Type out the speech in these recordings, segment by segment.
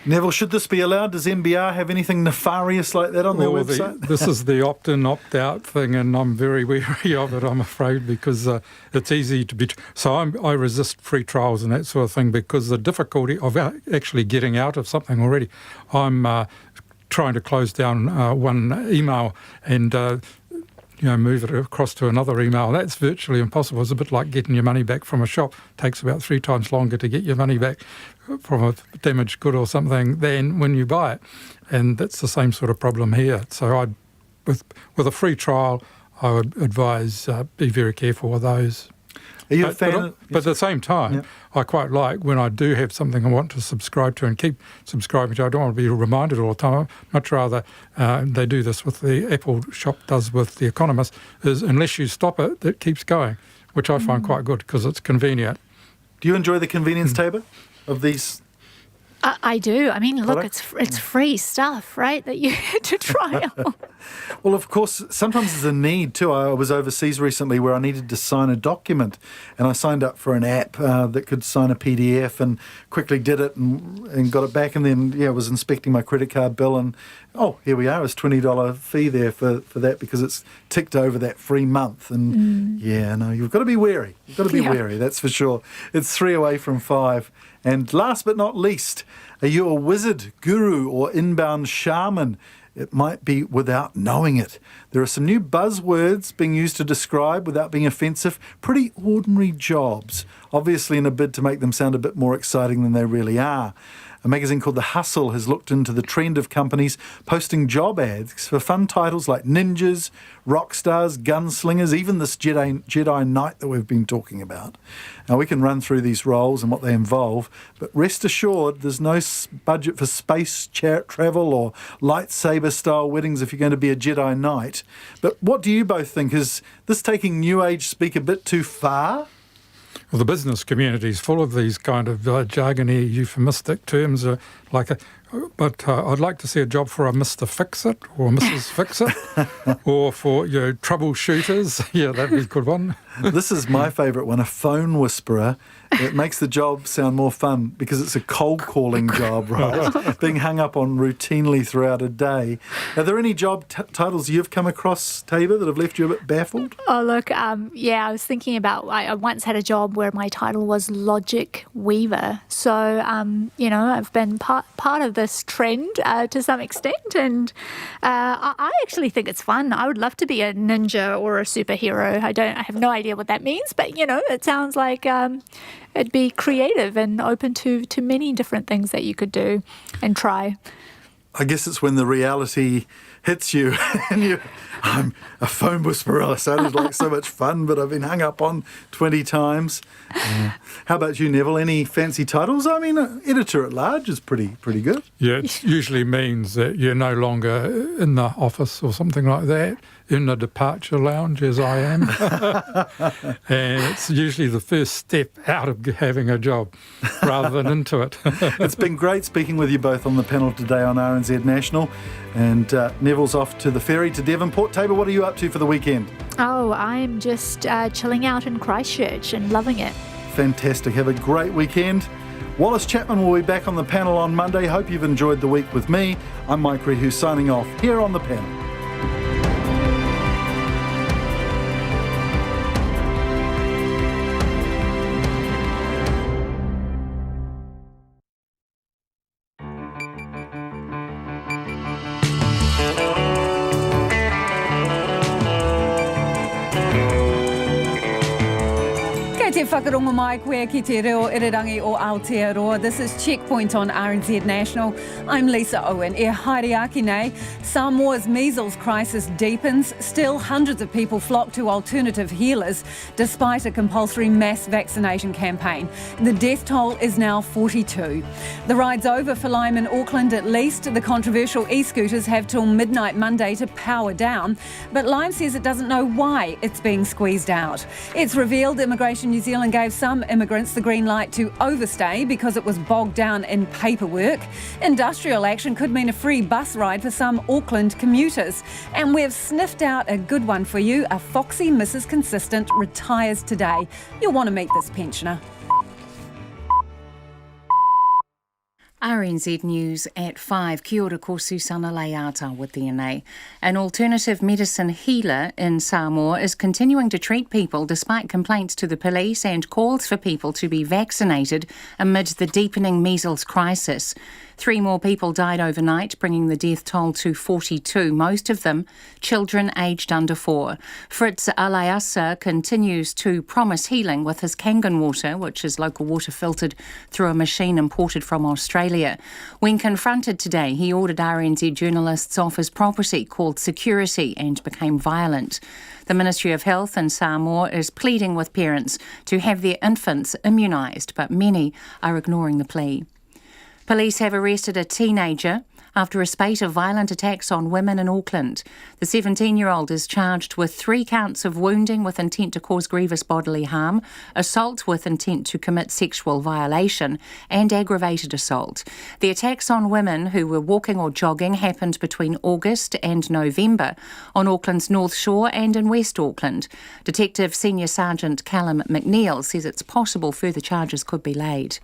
Neville, should this be allowed? Does MBR have anything nefarious like that on their website? This is the opt-in, opt-out thing, and I'm very wary of it, I'm afraid, because it's easy to be... So I resist free trials and that sort of thing because the difficulty of actually getting out of something already. I'm trying to close down one email and... move it across to another email. That's virtually impossible. It's a bit like getting your money back from a shop. It takes about 3 times longer to get your money back from a damaged good or something than when you buy it. And that's the same sort of problem here. So with a free trial, I would advise be very careful with those. Are you a fan? But at the same time, I quite like when I do have something I want to subscribe to and keep subscribing to. I don't want to be reminded all the time. I'd much rather they do this with the Apple shop does with The Economist, is unless you stop it, it keeps going, which I find quite good because it's convenient. Do you enjoy the convenience, Tabor, of these? I do. I mean, look, products? it's free stuff, right, that you get to try out. Well, of course, sometimes there's a need too. I was overseas recently where I needed to sign a document and I signed up for an app that could sign a PDF and quickly did it and got it back and then, was inspecting my credit card bill and, here we are, it's $20 fee there for that because it's ticked over that free month. And, you've got to be wary. You've got to be wary, that's for sure. It's 3 away from 5. And last but not least, are you a wizard, guru or inbound shaman? It might be without knowing it. There are some new buzzwords being used to describe, without being offensive, pretty ordinary jobs, obviously in a bid to make them sound a bit more exciting than they really are. A magazine called The Hustle has looked into the trend of companies posting job ads for fun titles like ninjas, rock stars, gunslingers, even this Jedi Knight that we've been talking about. Now, we can run through these roles and what they involve, but rest assured there's no budget for space travel or lightsaber-style weddings if you're going to be a Jedi Knight. But what do you both think? Is this taking New Age speak a bit too far? Well, the business community is full of these kind of jargony, euphemistic terms, but I'd like to see a job for a Mr. Fix-It or Mrs. Fix-It or for troubleshooters. Yeah, that'd be a good one. This is my favourite one, a phone whisperer. It makes the job sound more fun because it's a cold calling job, right? Being hung up on routinely throughout a day. Are there any job titles you've come across, Tabor, that have left you a bit baffled? Oh, look, I was thinking about, I once had a job where my title was Logic Weaver. So, I've been part of this trend to some extent, and I actually think it's fun. I would love to be a ninja or a superhero. I have no idea what that means, but, it sounds like it'd be creative and open to many different things that you could do and try. I guess it's when the reality hits you and I'm a phone whisperer. It sounded like so much fun, but I've been hung up on 20 times. How about you, Neville? Any fancy titles? I mean, editor at large is pretty good. Yeah, it usually means that you're no longer in the office or something like that, in the departure lounge as I am. And it's usually the first step out of having a job rather than into it. It's been great speaking with you both on the panel today on RNZ National. And Neville's off to the ferry to Devonport. Tabor, what are you up to for the weekend? Oh, I'm just chilling out in Christchurch and loving it. Fantastic. Have a great weekend. Wallace Chapman will be back on the panel on Monday. Hope you've enjoyed the week with me. I'm Mike Reid, who's signing off here on the panel. Whakarongo mai koe ki te reo irirangi o Aotearoa. This is Checkpoint on RNZ National. I'm Lisa Owen. E haere aki nei, Samoa's measles crisis deepens. Still, hundreds of people flock to alternative healers despite a compulsory mass vaccination campaign. The death toll is now 42. The ride's over for Lime in Auckland at least. The controversial e-scooters have till midnight Monday to power down, but Lime says it doesn't know why it's being squeezed out. It's revealed Immigration New Zealand gave some immigrants the green light to overstay because it was bogged down in paperwork. Industrial action could mean a free bus ride for some Auckland commuters. And we've sniffed out a good one for you. A foxy Mrs. Consistent retires today. You'll want to meet this pensioner. RNZ News at 5. Kia ora, ko Susana Leata with DNA. An alternative medicine healer in Samoa is continuing to treat people despite complaints to the police and calls for people to be vaccinated amid the deepening measles crisis. 3 more people died overnight, bringing the death toll to 42, most of them children aged under 4. Fritz Alaiasa continues to promise healing with his Kangen water, which is local water filtered through a machine imported from Australia. When confronted today, he ordered RNZ journalists off his property, called security, and became violent. The Ministry of Health in Samoa is pleading with parents to have their infants immunised, but many are ignoring the plea. Police have arrested a teenager after a spate of violent attacks on women in Auckland. The 17-year-old is charged with 3 counts of wounding with intent to cause grievous bodily harm, assault with intent to commit sexual violation, and aggravated assault. The attacks on women who were walking or jogging happened between August and November on Auckland's North Shore and in West Auckland. Detective Senior Sergeant Callum McNeil says it's possible further charges could be laid.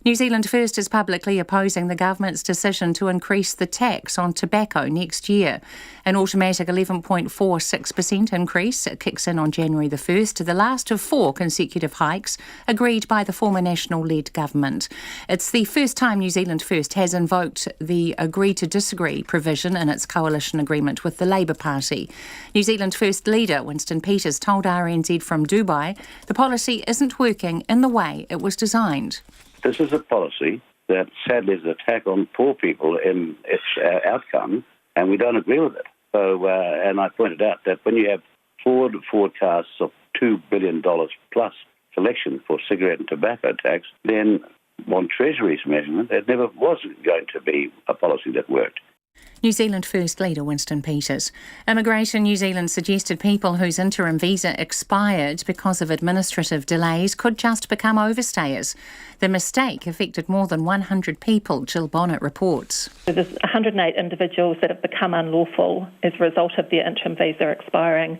New Zealand First is publicly opposing the government's decision to increase the tax on tobacco next year. An automatic 11.46% increase kicks in on January the 1st, the last of 4 consecutive hikes agreed by the former National-led government. It's the first time New Zealand First has invoked the agree to disagree provision in its coalition agreement with the Labour Party. New Zealand First leader Winston Peters told RNZ from Dubai the policy isn't working in the way it was designed. This is a policy that sadly is an attack on poor people in its outcome, and we don't agree with it. So, and I pointed out that when you have forward forecasts of $2 billion plus collection for cigarette and tobacco tax, then on Treasury's measurement, it never was going to be a policy that worked. New Zealand First leader Winston Peters. Immigration New Zealand suggested people whose interim visa expired because of administrative delays could just become overstayers. The mistake affected more than 100 people, Jill Bonnet reports. There's 108 individuals that have become unlawful as a result of their interim visa expiring.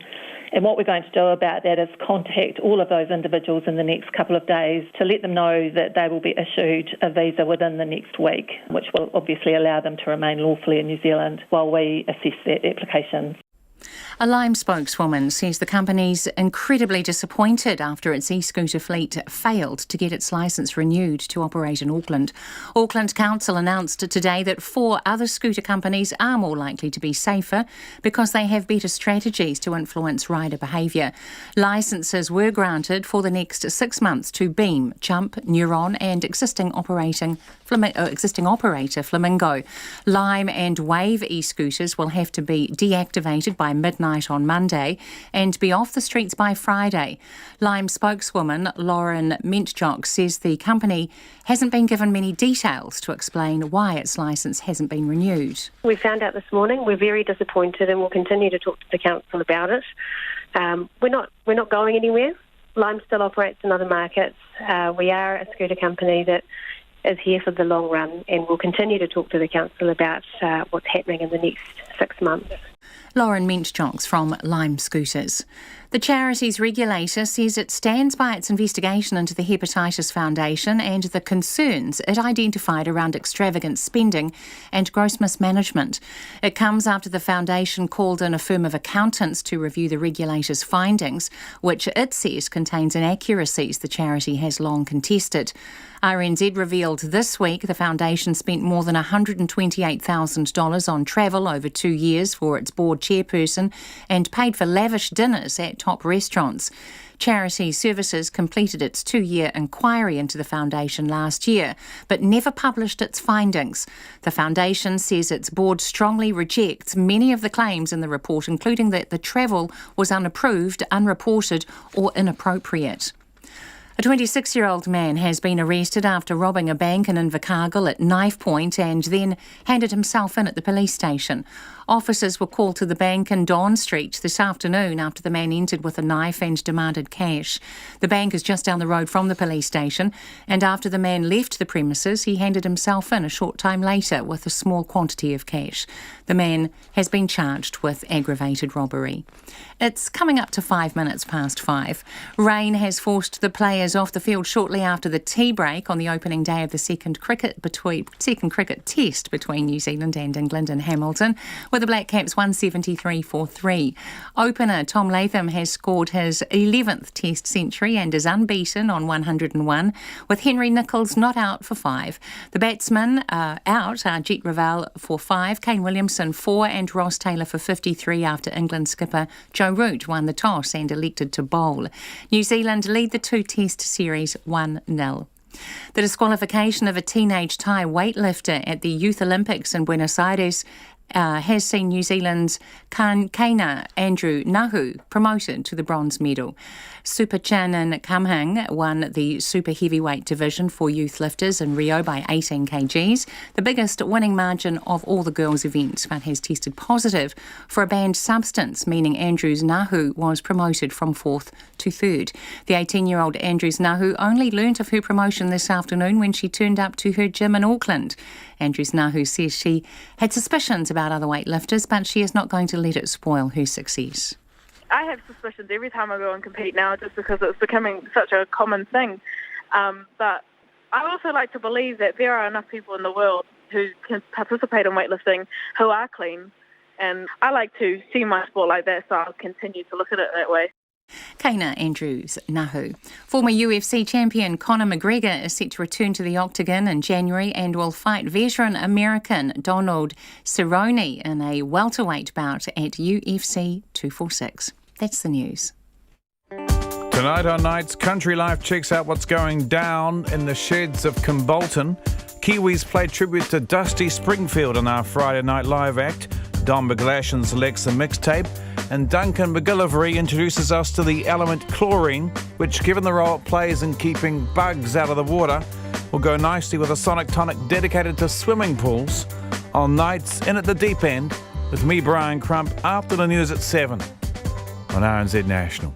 And what we're going to do about that is contact all of those individuals in the next couple of days to let them know that they will be issued a visa within the next week, which will obviously allow them to remain lawfully in New Zealand while we assess their applications. A Lime spokeswoman says the company's incredibly disappointed after its e-scooter fleet failed to get its licence renewed to operate in Auckland. Auckland Council announced today that 4 other scooter companies are more likely to be safer because they have better strategies to influence rider behaviour. Licences were granted for the next 6 months to Beam, Chump, Neuron and existing operator Flamingo. Lime and Wave e-scooters will have to be deactivated by midnight on Monday and be off the streets by Friday. Lime spokeswoman Lauren Mentjock says the company hasn't been given many details to explain why its licence hasn't been renewed. We found out this morning. We're very disappointed and we'll continue to talk to the council about it. We're not going anywhere. Lime still operates in other markets. We are a scooter company that is here for the long run and we'll continue to talk to the council about what's happening in the next 6 months. Lauren Mentjock from Lime Scooters. The charity's regulator says it stands by its investigation into the Hepatitis Foundation and the concerns it identified around extravagant spending and gross mismanagement. It comes after the foundation called in a firm of accountants to review the regulator's findings, which it says contains inaccuracies the charity has long contested. RNZ revealed this week the foundation spent more than $128,000 on travel over 2 years for its board chairperson and paid for lavish dinners at top restaurants. Charity Services completed its 2-year inquiry into the foundation last year, but never published its findings. The foundation says its board strongly rejects many of the claims in the report, including that the travel was unapproved, unreported or inappropriate. A 26-year-old man has been arrested after robbing a bank in Invercargill at knife point and then handed himself in at the police station. Officers were called to the bank in Dawn Street this afternoon after the man entered with a knife and demanded cash. The bank is just down the road from the police station, and after the man left the premises, he handed himself in a short time later with a small quantity of cash. The man has been charged with aggravated robbery. It's coming up to 5 minutes past 5. Rain has forced the players off the field shortly after the tea break on the opening day of the second cricket test between New Zealand and England in Hamilton, where the Black Caps won 73 for 3. Opener Tom Latham has scored his 11th test century and is unbeaten on 101, with Henry Nicholls not out for 5. The batsmen out are Jet Raval for 5, Kane Williamson 4 and Ross Taylor for 53 after England skipper Joe Root won the toss and elected to bowl. New Zealand lead the two-test series 1-0. The disqualification of a teenage Thai weightlifter at the Youth Olympics in Buenos Aires has seen New Zealand's Kaina Andrew Nahu promoted to the bronze medal. Supachanan Kamhang won the super heavyweight division for youth lifters in Rio by 18 kgs, the biggest winning margin of all the girls' events, but has tested positive for a banned substance, meaning Andrews Nahu was promoted from 4th to 3rd. The 18-year-old Andrews Nahu only learnt of her promotion this afternoon when she turned up to her gym in Auckland. Andrews Nahu says she had suspicions about other weightlifters, but she is not going to let it spoil her success. I have suspicions every time I go and compete now just because it's becoming such a common thing. But I also like to believe that there are enough people in the world who can participate in weightlifting who are clean. And I like to see my sport like that, so I'll continue to look at it that way. Kaina Andrews Nahu. Former UFC champion Conor McGregor is set to return to the octagon in January and will fight veteran American Donald Cerrone in a welterweight bout at UFC 246. That's the news. Tonight on Nights, Country Life checks out what's going down in the sheds of Kimbolton. Kiwis play tribute to Dusty Springfield in our Friday Night Live act. Don McGlashan selects a mixtape. And Duncan McGillivray introduces us to the element chlorine, which, given the role it plays in keeping bugs out of the water, will go nicely with a sonic tonic dedicated to swimming pools on Nights In at the Deep End with me, Brian Crump, after the news at 7 on RNZ National.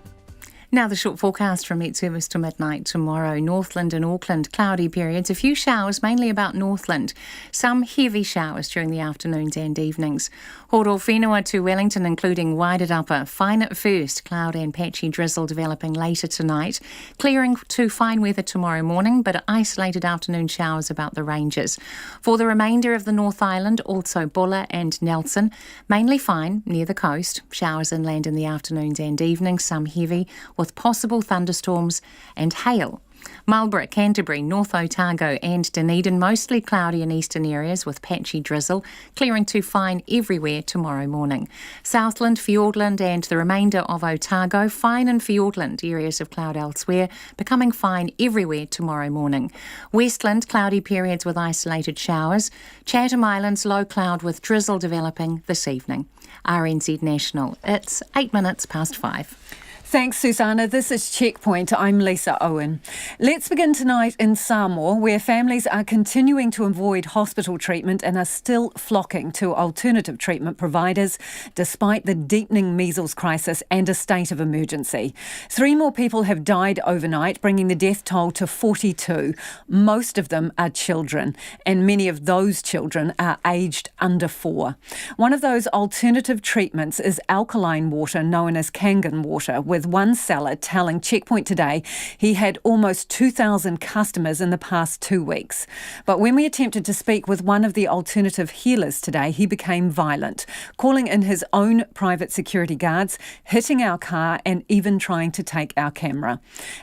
Now the short forecast from Met Service to midnight tomorrow. Northland and Auckland, cloudy periods. A few showers, mainly about Northland. Some heavy showers during the afternoons and evenings. Horowhenua to Wellington, including Wairarapa. Fine at first, cloud and patchy drizzle developing later tonight. Clearing to fine weather tomorrow morning, but isolated afternoon showers about the ranges. For the remainder of the North Island, also Bulla and Nelson, mainly fine near the coast. Showers inland in the afternoons and evenings, some heavy, with possible thunderstorms and hail. Marlborough, Canterbury, North Otago and Dunedin, mostly cloudy in eastern areas with patchy drizzle, clearing to fine everywhere tomorrow morning. Southland, Fiordland and the remainder of Otago, fine in Fiordland, areas of cloud elsewhere, becoming fine everywhere tomorrow morning. Westland, cloudy periods with isolated showers. Chatham Islands, low cloud with drizzle developing this evening. RNZ National, it's 8 minutes past 5. Thanks, Susanna. This is Checkpoint. I'm Lisa Owen. Let's begin tonight in Samoa, where families are continuing to avoid hospital treatment and are still flocking to alternative treatment providers, despite the deepening measles crisis and a state of emergency. 3 more people have died overnight, bringing the death toll to 42. Most of them are children, and many of those children are aged under 4. One of those alternative treatments is alkaline water, known as Kangen water, with one seller telling Checkpoint today he had almost 2,000 customers in the past 2 weeks. But when we attempted to speak with one of the alternative healers today, he became violent, calling in his own private security guards, hitting our car and even trying to take our camera.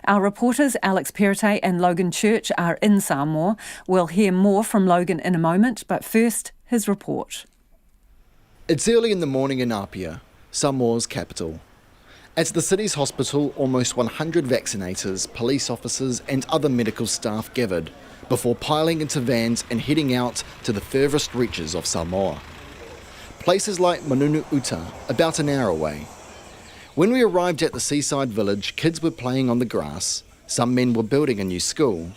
Our reporters Alex Perrottet and Logan Church are in Samoa. We'll hear more from Logan in a moment, but first, his report. It's early in the morning in Apia, Samoa's capital. At the city's hospital, almost 100 vaccinators, police officers and other medical staff gathered before piling into vans and heading out to the furthest reaches of Samoa. Places like Manunu Uta, about an hour away. When we arrived at the seaside village, kids were playing on the grass, some men were building a new school.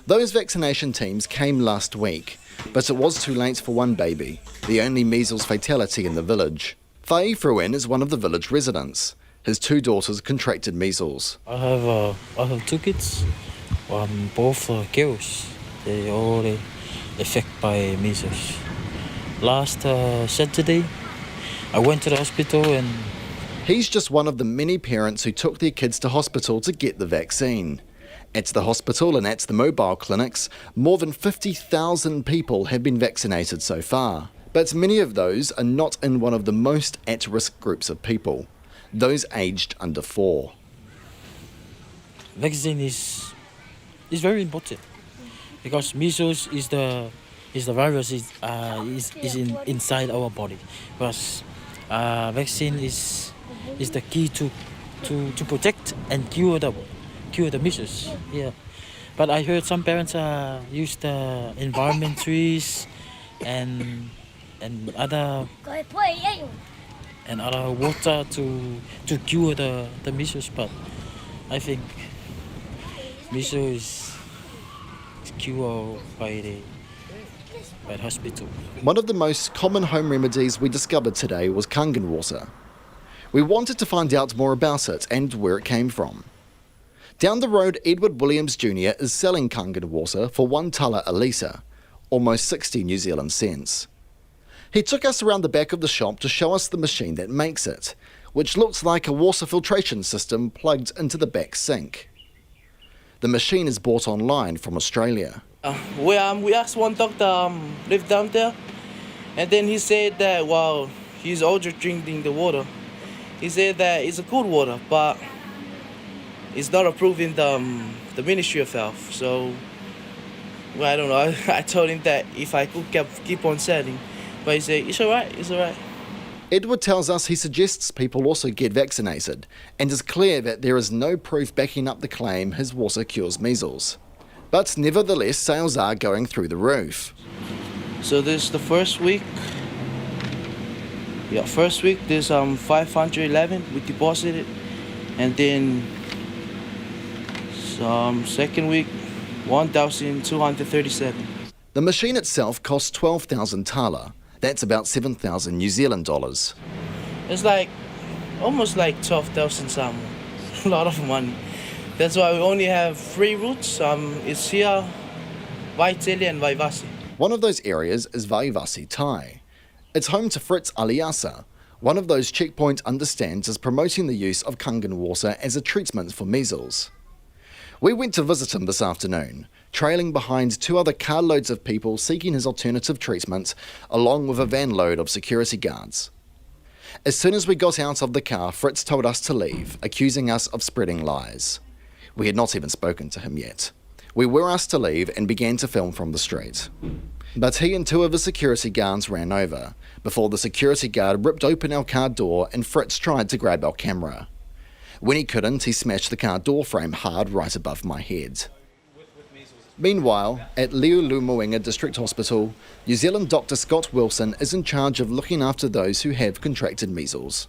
Those vaccination teams came last week, But it was too late for one baby, the only measles fatality in the village. Whai Fruin is one of the village residents. His 2 daughters contracted measles. I have 2 kids, both girls. They all affected by measles. Last Saturday, I went to the hospital and... He's just one of the many parents who took their kids to hospital to get the vaccine. At the hospital and at the mobile clinics, more than 50,000 people have been vaccinated so far. But many of those are not in one of the most at-risk groups of people, those aged under 4. Vaccine is very important because measles is the virus is inside our body. Because vaccine is the key to protect and cure the measles. Yeah, but I heard some parents use the environment trees and other water to cure the measles. But I think measles is cured by the hospital. One of the most common home remedies we discovered today was kangen water. We wanted to find out more about it and where it came from. Down the road, Edward Williams Jr. is selling kangen water for 1 tala a litre, almost 60 New Zealand cents. He took us around the back of the shop to show us the machine that makes it, which looks like a water filtration system plugged into the back sink. The machine is bought online from Australia. We asked one doctor live down there, and then he said that he's already drinking the water. He said that it's a good water, but it's not approved in the Ministry of Health. So I don't know. I told him that if I could keep on selling, but he said it's alright. Edward tells us he suggests people also get vaccinated and is clear that there is no proof backing up the claim his water cures measles. But nevertheless, sales are going through the roof. So this is the first week. Yeah, first week there's 511 we deposited, and then second week 1,237. The machine itself costs 12,000 tala. That's about 7,000 New Zealand dollars. It's almost like 12,000 Samoa. A lot of money. That's why we only have 3 routes. It's here, Vaitele and Vaivasi. One of those areas is Vaivasi Tai. It's home to Fritz Aliasa, one of those Checkpoint understands is promoting the use of kangen water as a treatment for measles. We went to visit him this afternoon, trailing behind 2 other carloads of people seeking his alternative treatment, along with a van load of security guards. As soon as we got out of the car, Fritz told us to leave, accusing us of spreading lies. We had not even spoken to him yet. We were asked to leave and began to film from the street. But he and 2 of his security guards ran over, before the security guard ripped open our car door and Fritz tried to grab our camera. When he couldn't, he smashed the car door frame hard right above my head. Meanwhile, at Liulumuinga District Hospital, New Zealand Dr. Scott Wilson is in charge of looking after those who have contracted measles.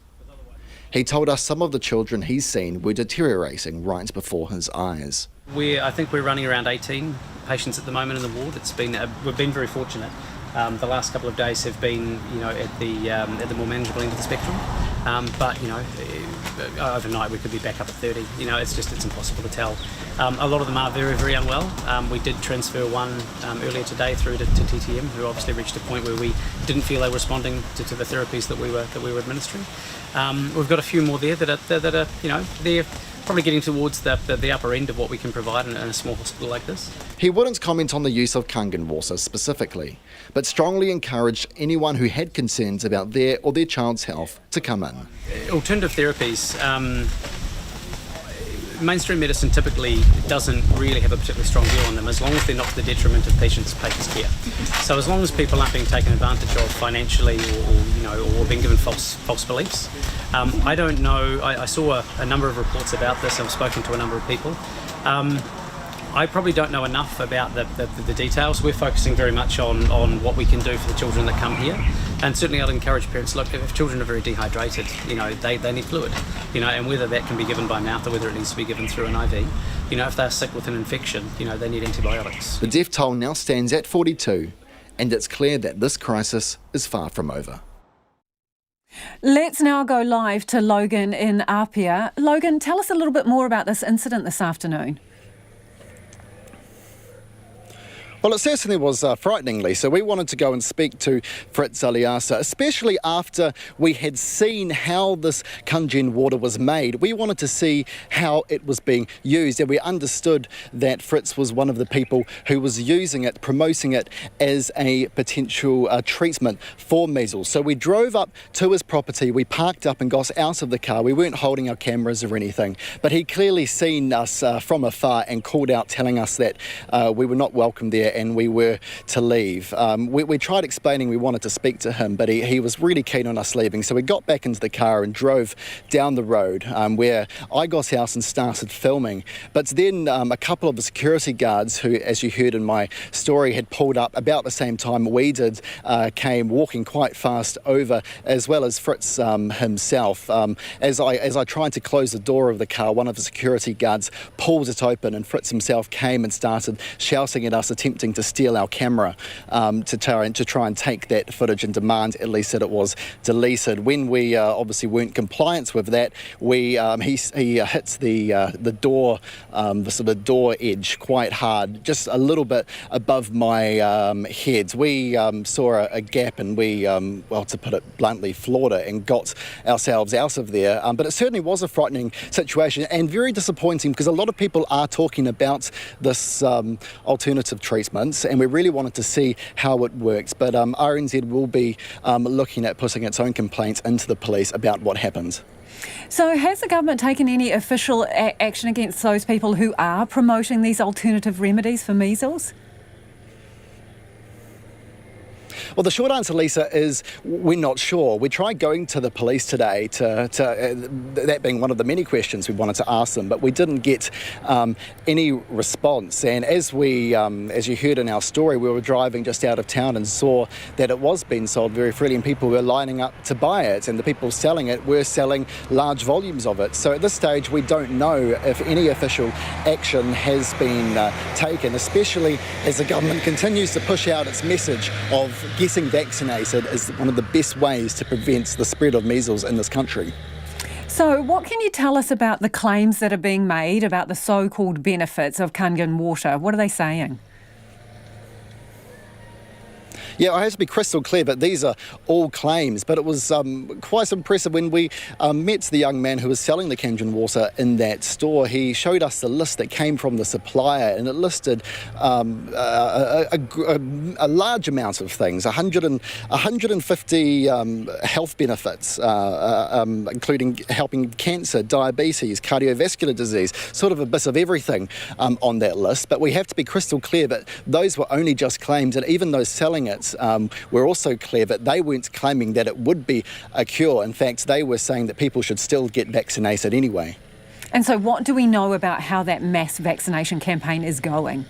He told us some of the children he's seen were deteriorating right before his eyes. I think we're running around 18 patients at the moment in the ward. We've been very fortunate. The last couple of days have been, at the more manageable end of the spectrum. But overnight we could be back up at 30. It's impossible to tell. A lot of them are very, very unwell. We did transfer one earlier today through to TTM, who obviously reached a point where we didn't feel they were responding to the therapies that we were administering. We've got a few more there that are they're probably getting towards the upper end of what we can provide in a small hospital like this. He wouldn't comment on the use of kangen water specifically, but strongly encouraged anyone who had concerns about their or their child's health to come in. Alternative therapies, mainstream medicine typically doesn't really have a particularly strong view on them as long as they're not to the detriment of patients' care. So as long as people aren't being taken advantage of financially or being given false beliefs. I don't know, I saw a number of reports about this. I've spoken to a number of people. I probably don't know enough about the details. We're focusing very much on what we can do for the children that come here. And certainly I'd encourage parents, look, if children are very dehydrated, they need fluid, and whether that can be given by mouth or whether it needs to be given through an IV, if they're sick with an infection, they need antibiotics. The death toll now stands at 42, and it's clear that this crisis is far from over. Let's now go live to Logan in Apia. Logan, tell us a little bit more about this incident this afternoon. Well, it certainly was frightening, Lisa. We wanted to go and speak to Fritz Aliasa, especially after we had seen how this Kangen water was made. We wanted to see how it was being used, and we understood that Fritz was one of the people who was using it, promoting it as a potential treatment for measles. So we drove up to his property, we parked up and got out of the car. We weren't holding our cameras or anything, but he'd clearly seen us from afar and called out telling us that we were not welcome there and we were to leave. We tried explaining we wanted to speak to him, but he was really keen on us leaving. So we got back into the car and drove down the road where I got out and started filming. But then a couple of the security guards who, as you heard in my story, had pulled up about the same time we did, came walking quite fast over, as well as Fritz himself. As I tried to close the door of the car, one of the security guards pulled it open and Fritz himself came and started shouting at us, attempting to steal our camera to try and take that footage and demand at least that it was deleted. When we obviously weren't compliant with that, he hits the door, the sort of door edge quite hard, just a little bit above my head. We saw a gap and we, well, to put it bluntly, floored it and got ourselves out of there. But it certainly was a frightening situation and very disappointing because a lot of people are talking about this alternative treatment, and we really wanted to see how it works. But RNZ will be looking at putting its own complaints into the police about what happened. So has the government taken any official action against those people who are promoting these alternative remedies for measles? Well, the short answer, Lisa, is we're not sure. We tried going to the police today, that being one of the many questions we wanted to ask them, but we didn't get any response. And as you heard in our story, we were driving just out of town and saw that it was being sold very freely and people were lining up to buy it, and the people selling it were selling large volumes of it. So at this stage, we don't know if any official action has been taken, especially as the government continues to push out its message of getting vaccinated is one of the best ways to prevent the spread of measles in this country. So what can you tell us about the claims that are being made about the so-called benefits of Kangen water? What are they saying? Yeah, I have to be crystal clear, but these are all claims. But it was quite impressive when we met the young man who was selling the Kangen water in that store. He showed us the list that came from the supplier, and it listed a large amount of things, 150 health benefits, including helping cancer, diabetes, cardiovascular disease, sort of a bit of everything on that list. But we have to be crystal clear that those were only just claims, and even those selling it were also clear that they weren't claiming that it would be a cure. In fact, they were saying that people should still get vaccinated anyway. And so what do we know about how that mass vaccination campaign is going?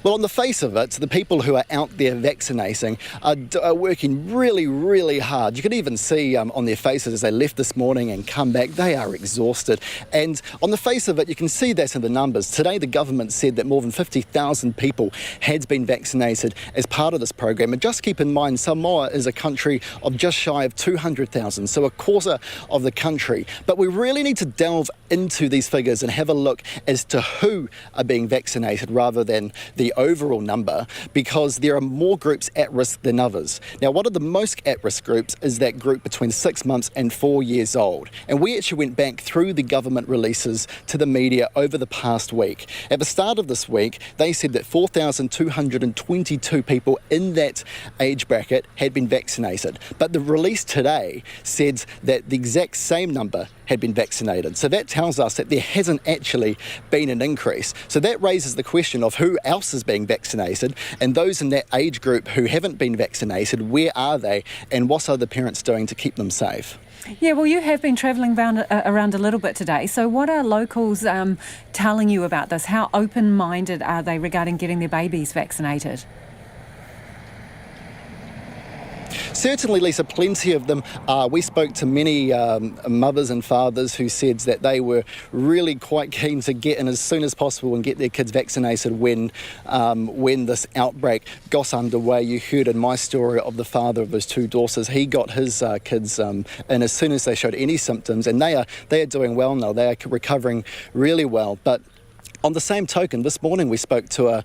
Well, on the face of it, the people who are out there vaccinating are working really, really hard. You can even see on their faces as they left this morning and come back, they are exhausted. And on the face of it, you can see that in the numbers. Today, the government said that more than 50,000 people had been vaccinated as part of this program. And just keep in mind, Samoa is a country of just shy of 200,000, so a quarter of the country. But we really need to delve into these figures and have a look as to who are being vaccinated rather than the overall number, because there are more groups at risk than others. Now, one of the most at-risk groups is that group between 6 months and 4 years old. And we actually went back through the government releases to the media over the past week. At the start of this week, they said that 4,222 people in that age bracket had been vaccinated. But the release today said that the exact same number had been vaccinated. So that tells us that there hasn't actually been an increase. So that raises the question of who else is being vaccinated, and those in that age group who haven't been vaccinated, where are they, and what are the parents doing to keep them safe? Yeah, well, you have been travelling around a little bit today. So what are locals telling you about this? How open-minded are they regarding getting their babies vaccinated? certainly, Lisa, plenty of them are. We spoke to many mothers and fathers who said that they were really quite keen to get in as soon as possible and get their kids vaccinated when this outbreak got underway. You heard in my story of the father of his two daughters. He got his kids in as soon as they showed any symptoms, and they are doing well now. They are recovering really well. But on the same token, this morning we spoke to a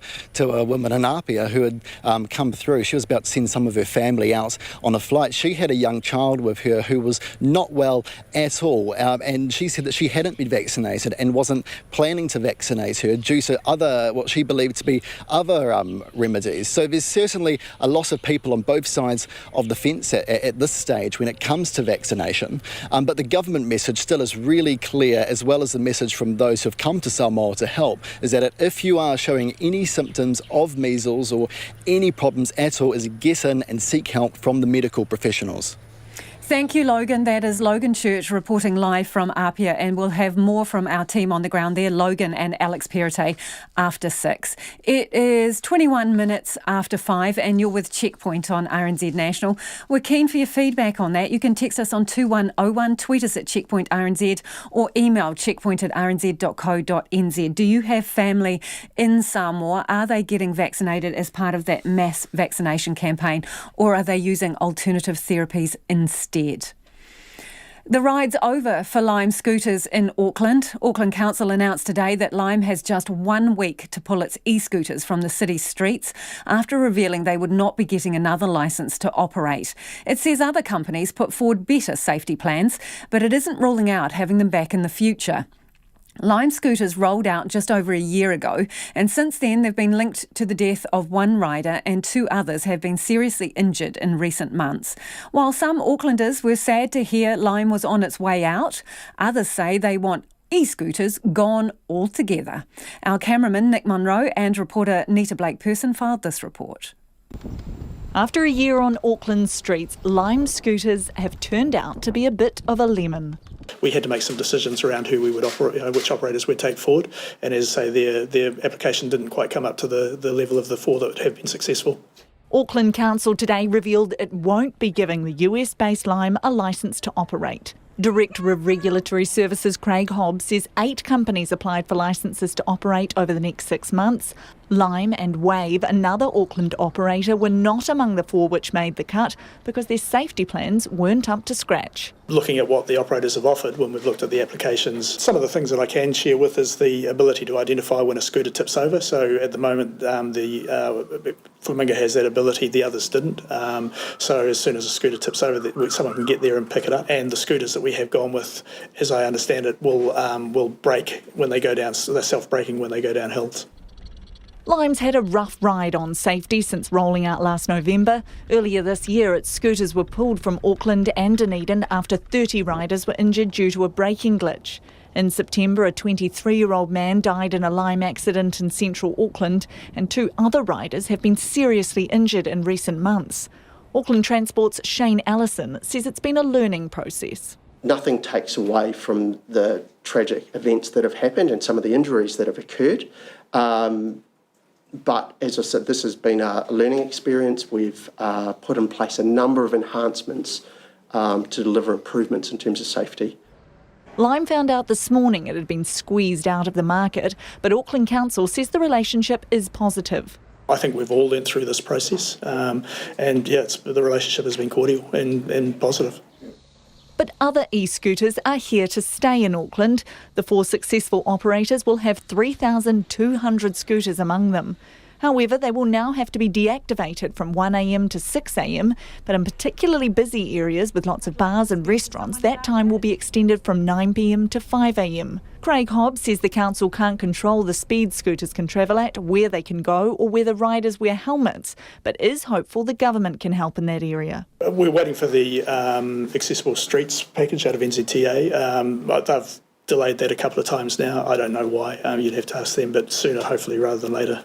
woman in Apia who had come through. She was about to send some of her family out on a flight. She had a young child with her who was not well at all, and she said that she hadn't been vaccinated and wasn't planning to vaccinate her due to what she believed to be other remedies. So there's certainly a lot of people on both sides of the fence at this stage when it comes to vaccination. But the government message still is really clear, as well as the message from those who have come to Samoa to help, is that if you are showing any symptoms of measles or any problems at all, is get in and seek help from the medical professionals. Thank you, Logan. That is Logan Church reporting live from Apia, and we'll have more from our team on the ground there, Logan and Alex Perrottet, after 6. It is 21 minutes after 5, and you're with Checkpoint on RNZ National. We're keen for your feedback on that. You can text us on 2101, tweet us at Checkpoint RNZ, or email checkpoint@rnz.co.nz. Do you have family in Samoa? Are they getting vaccinated as part of that mass vaccination campaign, or are they using alternative therapies instead? The ride's over for Lime scooters in Auckland. Auckland Council announced today that Lime has just 1 week to pull its e-scooters from the city's streets after revealing they would not be getting another licence to operate. It says other companies put forward better safety plans, but it isn't ruling out having them back in the future. Lime scooters rolled out just over a year ago, and since then they've been linked to the death of one rider and 2 others have been seriously injured in recent months. While some Aucklanders were sad to hear Lime was on its way out, others say they want e-scooters gone altogether. Our cameraman Nick Monroe and reporter Nita Blake-Person filed this report. After a year on Auckland streets, Lime scooters have turned out to be a bit of a lemon. We had to make some decisions around who we would operate, which operators we'd take forward, and as I say, their application didn't quite come up to the level of the 4 that have been successful. Auckland Council today revealed it won't be giving the US-based Lime a licence to operate. Director of Regulatory Services Craig Hobbs says 8 companies applied for licences to operate over the next 6 months. Lime and Wave, another Auckland operator, were not among the 4 which made the cut because their safety plans weren't up to scratch. Looking at what the operators have offered when we've looked at the applications, some of the things that I can share with is the ability to identify when a scooter tips over. So at the moment, Flamingo has that ability, the others didn't. So as soon as a scooter tips over, someone can get there and pick it up. And the scooters that we have gone with, as I understand it, will brake when they go down, so they're self-braking when they go down hills. Lime's had a rough ride on safety since rolling out last November. Earlier this year, its scooters were pulled from Auckland and Dunedin after 30 riders were injured due to a braking glitch. In September, a 23-year-old man died in a Lime accident in central Auckland, and 2 other riders have been seriously injured in recent months. Auckland Transport's Shane Allison says it's been a learning process. Nothing takes away from the tragic events that have happened and some of the injuries that have occurred. But as I said, this has been a learning experience. We've put in place a number of enhancements to deliver improvements in terms of safety. Lime found out this morning it had been squeezed out of the market, but Auckland Council says the relationship is positive. I think we've all learned through this process, and the relationship has been cordial and positive. But other e-scooters are here to stay in Auckland. The 4 successful operators will have 3,200 scooters among them. However, they will now have to be deactivated from 1 a.m. to 6 a.m, but in particularly busy areas with lots of bars and restaurants, that time will be extended from 9 p.m. to 5 a.m. Craig Hobbs says the council can't control the speed scooters can travel at, where they can go, or whether riders wear helmets, but is hopeful the government can help in that area. We're waiting for the accessible streets package out of NZTA. They've delayed that a couple of times now. I don't know why. You'd have to ask them, but sooner, hopefully, rather than later.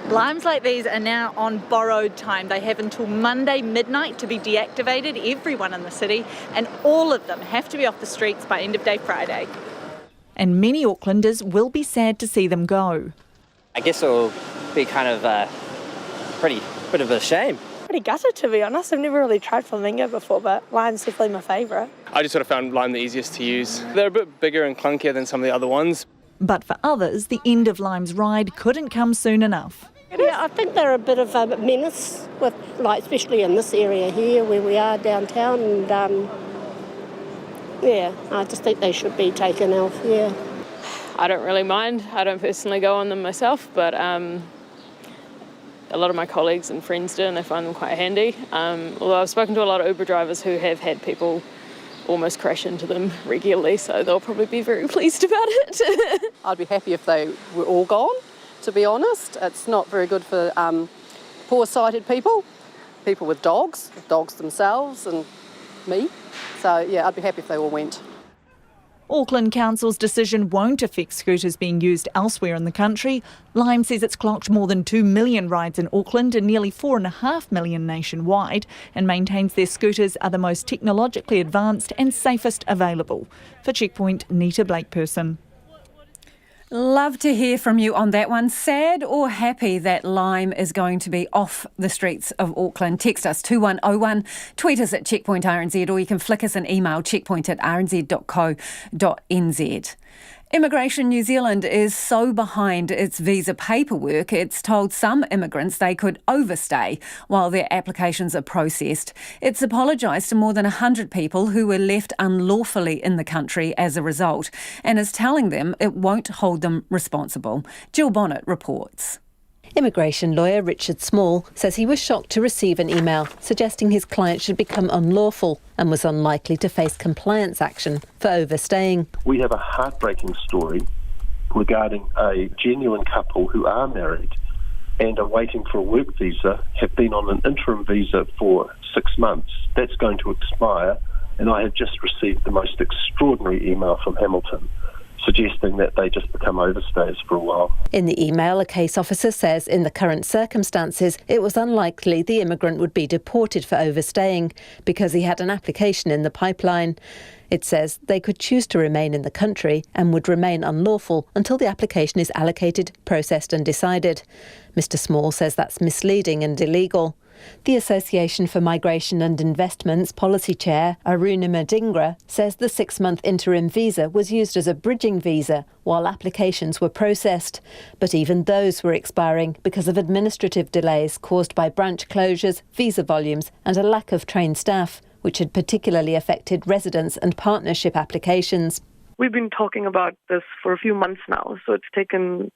Limes like these are now on borrowed time. They have until Monday midnight to be deactivated, everyone in the city, and all of them have to be off the streets by end of day Friday. And many Aucklanders will be sad to see them go. I guess it will be kind of a bit of a shame. pretty gutted, to be honest. I've never really tried flamingo before, but lime's definitely my favourite. I just sort of found lime the easiest to use. They're a bit bigger and clunkier than some of the other ones. But for others, the end of lime's ride couldn't come soon enough. Yeah, I think they're a bit of a menace, with, like, especially in this area here where we are downtown. And yeah, I just think they should be taken off, yeah. I don't really mind. I don't personally go on them myself, but a lot of my colleagues and friends do, and they find them quite handy. Although I've spoken to a lot of Uber drivers who have had people almost crash into them regularly, so they'll probably be very pleased about it. I'd be happy if they were all gone, to be honest. It's not very good for poor-sighted people with dogs themselves and me. So, yeah, I'd be happy if they all went. Auckland Council's decision won't affect scooters being used elsewhere in the country. Lime says it's clocked more than 2 million rides in Auckland and nearly 4.5 million nationwide, and maintains their scooters are the most technologically advanced and safest available. For Checkpoint, Nita Blakeperson. Love to hear from you on that one. Sad or happy that lime is going to be off the streets of Auckland? Text us 2101, tweet us at Checkpoint RNZ, or you can flick us an email, checkpoint@rnz.co.nz. Immigration New Zealand is so behind its visa paperwork, it's told some immigrants they could overstay while their applications are processed. It's apologised to more than 100 people who were left unlawfully in the country as a result, and is telling them it won't hold them responsible. Jill Bonnet reports. Immigration lawyer Richard Small says he was shocked to receive an email suggesting his client should become unlawful and was unlikely to face compliance action for overstaying. We have a heartbreaking story regarding a genuine couple who are married and are waiting for a work visa, have been on an interim visa for 6 months. That's going to expire, and I have just received the most extraordinary email from Hamilton suggesting that they just become overstays for a while. In the email, a case officer says in the current circumstances, it was unlikely the immigrant would be deported for overstaying because he had an application in the pipeline. It says they could choose to remain in the country and would remain unlawful until the application is allocated, processed and decided. Mr. Small says that's misleading and illegal. The Association for Migration and Investments Policy Chair, Arunima Dingra, says the 6-month interim visa was used as a bridging visa while applications were processed. But even those were expiring because of administrative delays caused by branch closures, visa volumes and a lack of trained staff, which had particularly affected residence and partnership applications. We've been talking about this for a few months now, so it's taken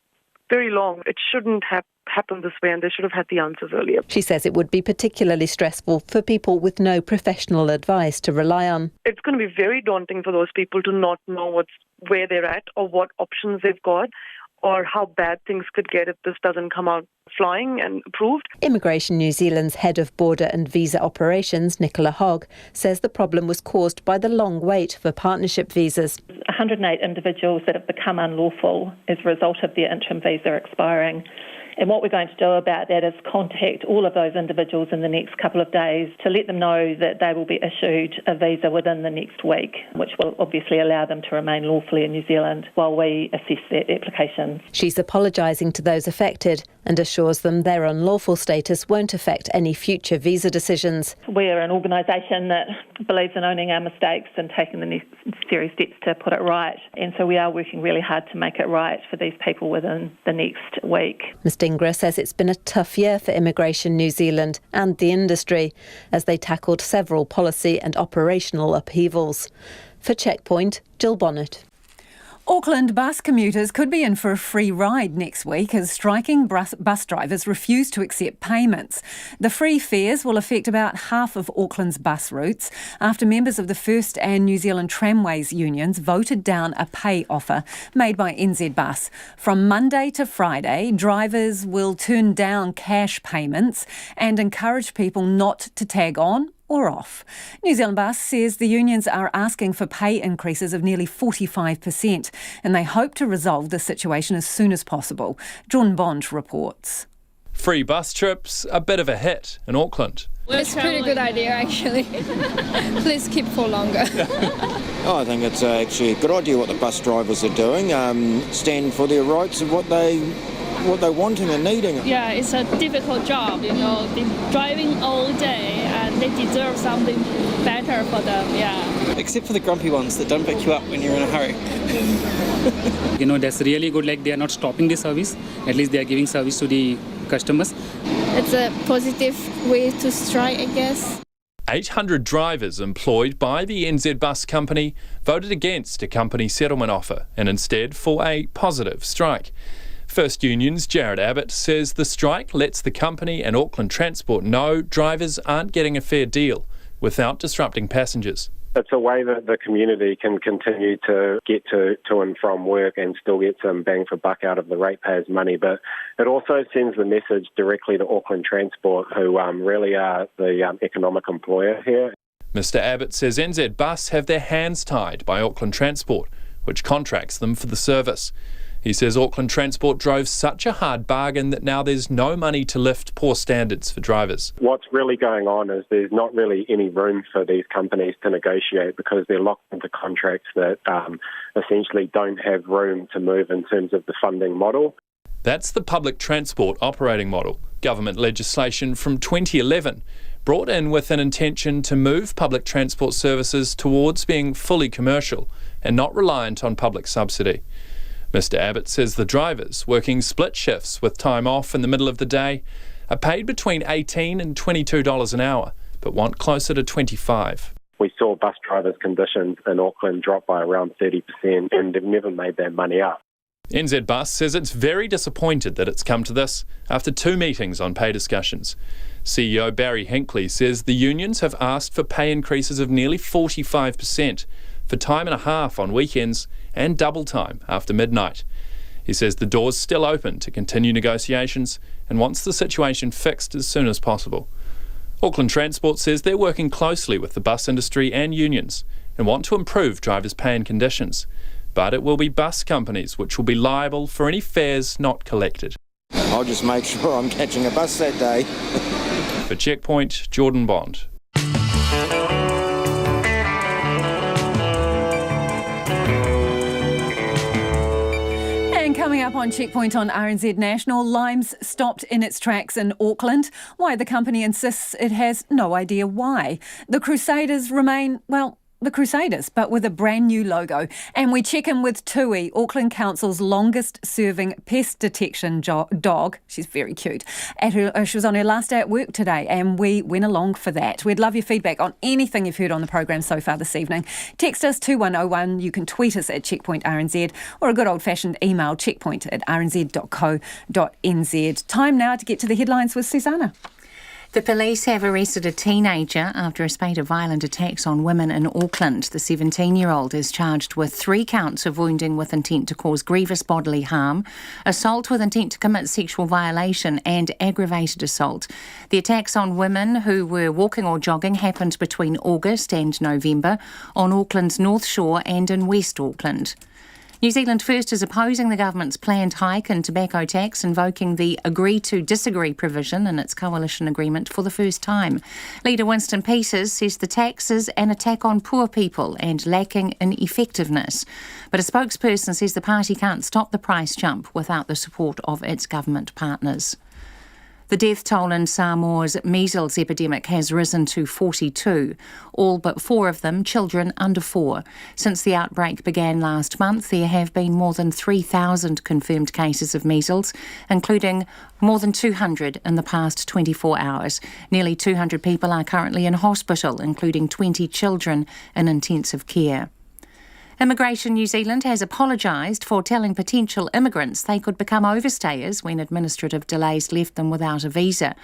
very long. It shouldn't have happened this way, and they should have had the answers earlier. She says it would be particularly stressful for people with no professional advice to rely on. It's going to be very daunting for those people to not know where they're at or what options they've got or how bad things could get if this doesn't come out flying and approved. Immigration New Zealand's head of border and visa operations, Nicola Hogg, says the problem was caused by the long wait for partnership visas. 108 individuals that have become unlawful as a result of their interim visa expiring. And what we're going to do about that is contact all of those individuals in the next couple of days to let them know that they will be issued a visa within the next week, which will obviously allow them to remain lawfully in New Zealand while we assess their application. She's apologising to those affected and assures them their unlawful status won't affect any future visa decisions. We're an organisation that believes in owning our mistakes and taking the necessary steps to put it right. And so we are working really hard to make it right for these people within the next week. Ms Dingra says it's been a tough year for Immigration New Zealand and the industry as they tackled several policy and operational upheavals. For Checkpoint, Jill Bonnet. Auckland bus commuters could be in for a free ride next week as striking bus drivers refuse to accept payments. The free fares will affect about half of Auckland's bus routes after members of the First and New Zealand Tramways unions voted down a pay offer made by NZ Bus. From Monday to Friday, drivers will turn down cash payments and encourage people not to tag on or off. New Zealand Bus says the unions are asking for pay increases of nearly 45% and they hope to resolve the situation as soon as possible. John Bond reports. Free bus trips, a bit of a hit in Auckland. It's a pretty good idea, actually. Please keep for longer. I think it's actually a good idea what the bus drivers are doing, stand for their rights of what they what they're wanting and needing. Yeah, it's a difficult job, you know. They're driving all day and they deserve something better for them, yeah. Except for the grumpy ones that don't pick you up when you're in a hurry. You know, that's really good, like they are not stopping the service, at least they are giving service to the customers. It's a positive way to strike, I guess. 800 drivers employed by the NZ Bus Company voted against a company settlement offer and instead for a positive strike. First Union's Jared Abbott says the strike lets the company and Auckland Transport know drivers aren't getting a fair deal without disrupting passengers. It's a way that the community can continue to get to and from work and still get some bang for buck out of the ratepayers' money. But it also sends the message directly to Auckland Transport, who really are the economic employer here. Mr Abbott says NZ Bus have their hands tied by Auckland Transport, which contracts them for the service. He says Auckland Transport drove such a hard bargain that now there's no money to lift poor standards for drivers. What's really going on is there's not really any room for these companies to negotiate because they're locked into contracts that essentially don't have room to move in terms of the funding model. That's the public transport operating model, government legislation from 2011, brought in with an intention to move public transport services towards being fully commercial and not reliant on public subsidy. Mr Abbott says the drivers, working split shifts with time off in the middle of the day, are paid between $18 and $22 an hour, but want closer to $25. We saw bus drivers' conditions in Auckland drop by around 30%, and they've never made that money up. NZ Bus says it's very disappointed that it's come to this after 2 meetings on pay discussions. CEO Barry Hinckley says the unions have asked for pay increases of nearly 45%, for time and a half on weekends and double time after midnight. He says the door's still open to continue negotiations and wants the situation fixed as soon as possible. Auckland Transport says they're working closely with the bus industry and unions and want to improve drivers' pay and conditions, but it will be bus companies which will be liable for any fares not collected. I'll just make sure I'm catching a bus that day. For Checkpoint, Jordan Bond. Coming up on Checkpoint on RNZ National, Limes stopped in its tracks in Auckland. Why the company insists it has no idea why. The Crusaders remain, well, the Crusaders, but with a brand new logo. And we check in with Tui, Auckland Council's longest serving pest detection dog. She's very cute. She was on her last day at work today and we went along for that. We'd love your feedback on anything you've heard on the programme so far this evening. Text us 2101, you can tweet us at Checkpoint RNZ, or a good old fashioned email, checkpoint@rnz.co.nz. Time now to get to the headlines with Susanna. The police have arrested a teenager after a spate of violent attacks on women in Auckland. The 17-year-old is charged with 3 counts of wounding with intent to cause grievous bodily harm, assault with intent to commit sexual violation and aggravated assault. The attacks on women who were walking or jogging happened between August and November on Auckland's North Shore and in West Auckland. New Zealand First is opposing the government's planned hike in tobacco tax, invoking the agree to disagree provision in its coalition agreement for the first time. Leader Winston Peters says the tax is an attack on poor people and lacking in effectiveness. But a spokesperson says the party can't stop the price jump without the support of its government partners. The death toll in Samoa's measles epidemic has risen to 42, all but 4 of them children under 4. Since the outbreak began last month, there have been more than 3,000 confirmed cases of measles, including more than 200 in the past 24 hours. Nearly 200 people are currently in hospital, including 20 children in intensive care. Immigration New Zealand has apologised for telling potential immigrants they could become overstayers when administrative delays left them without a visa.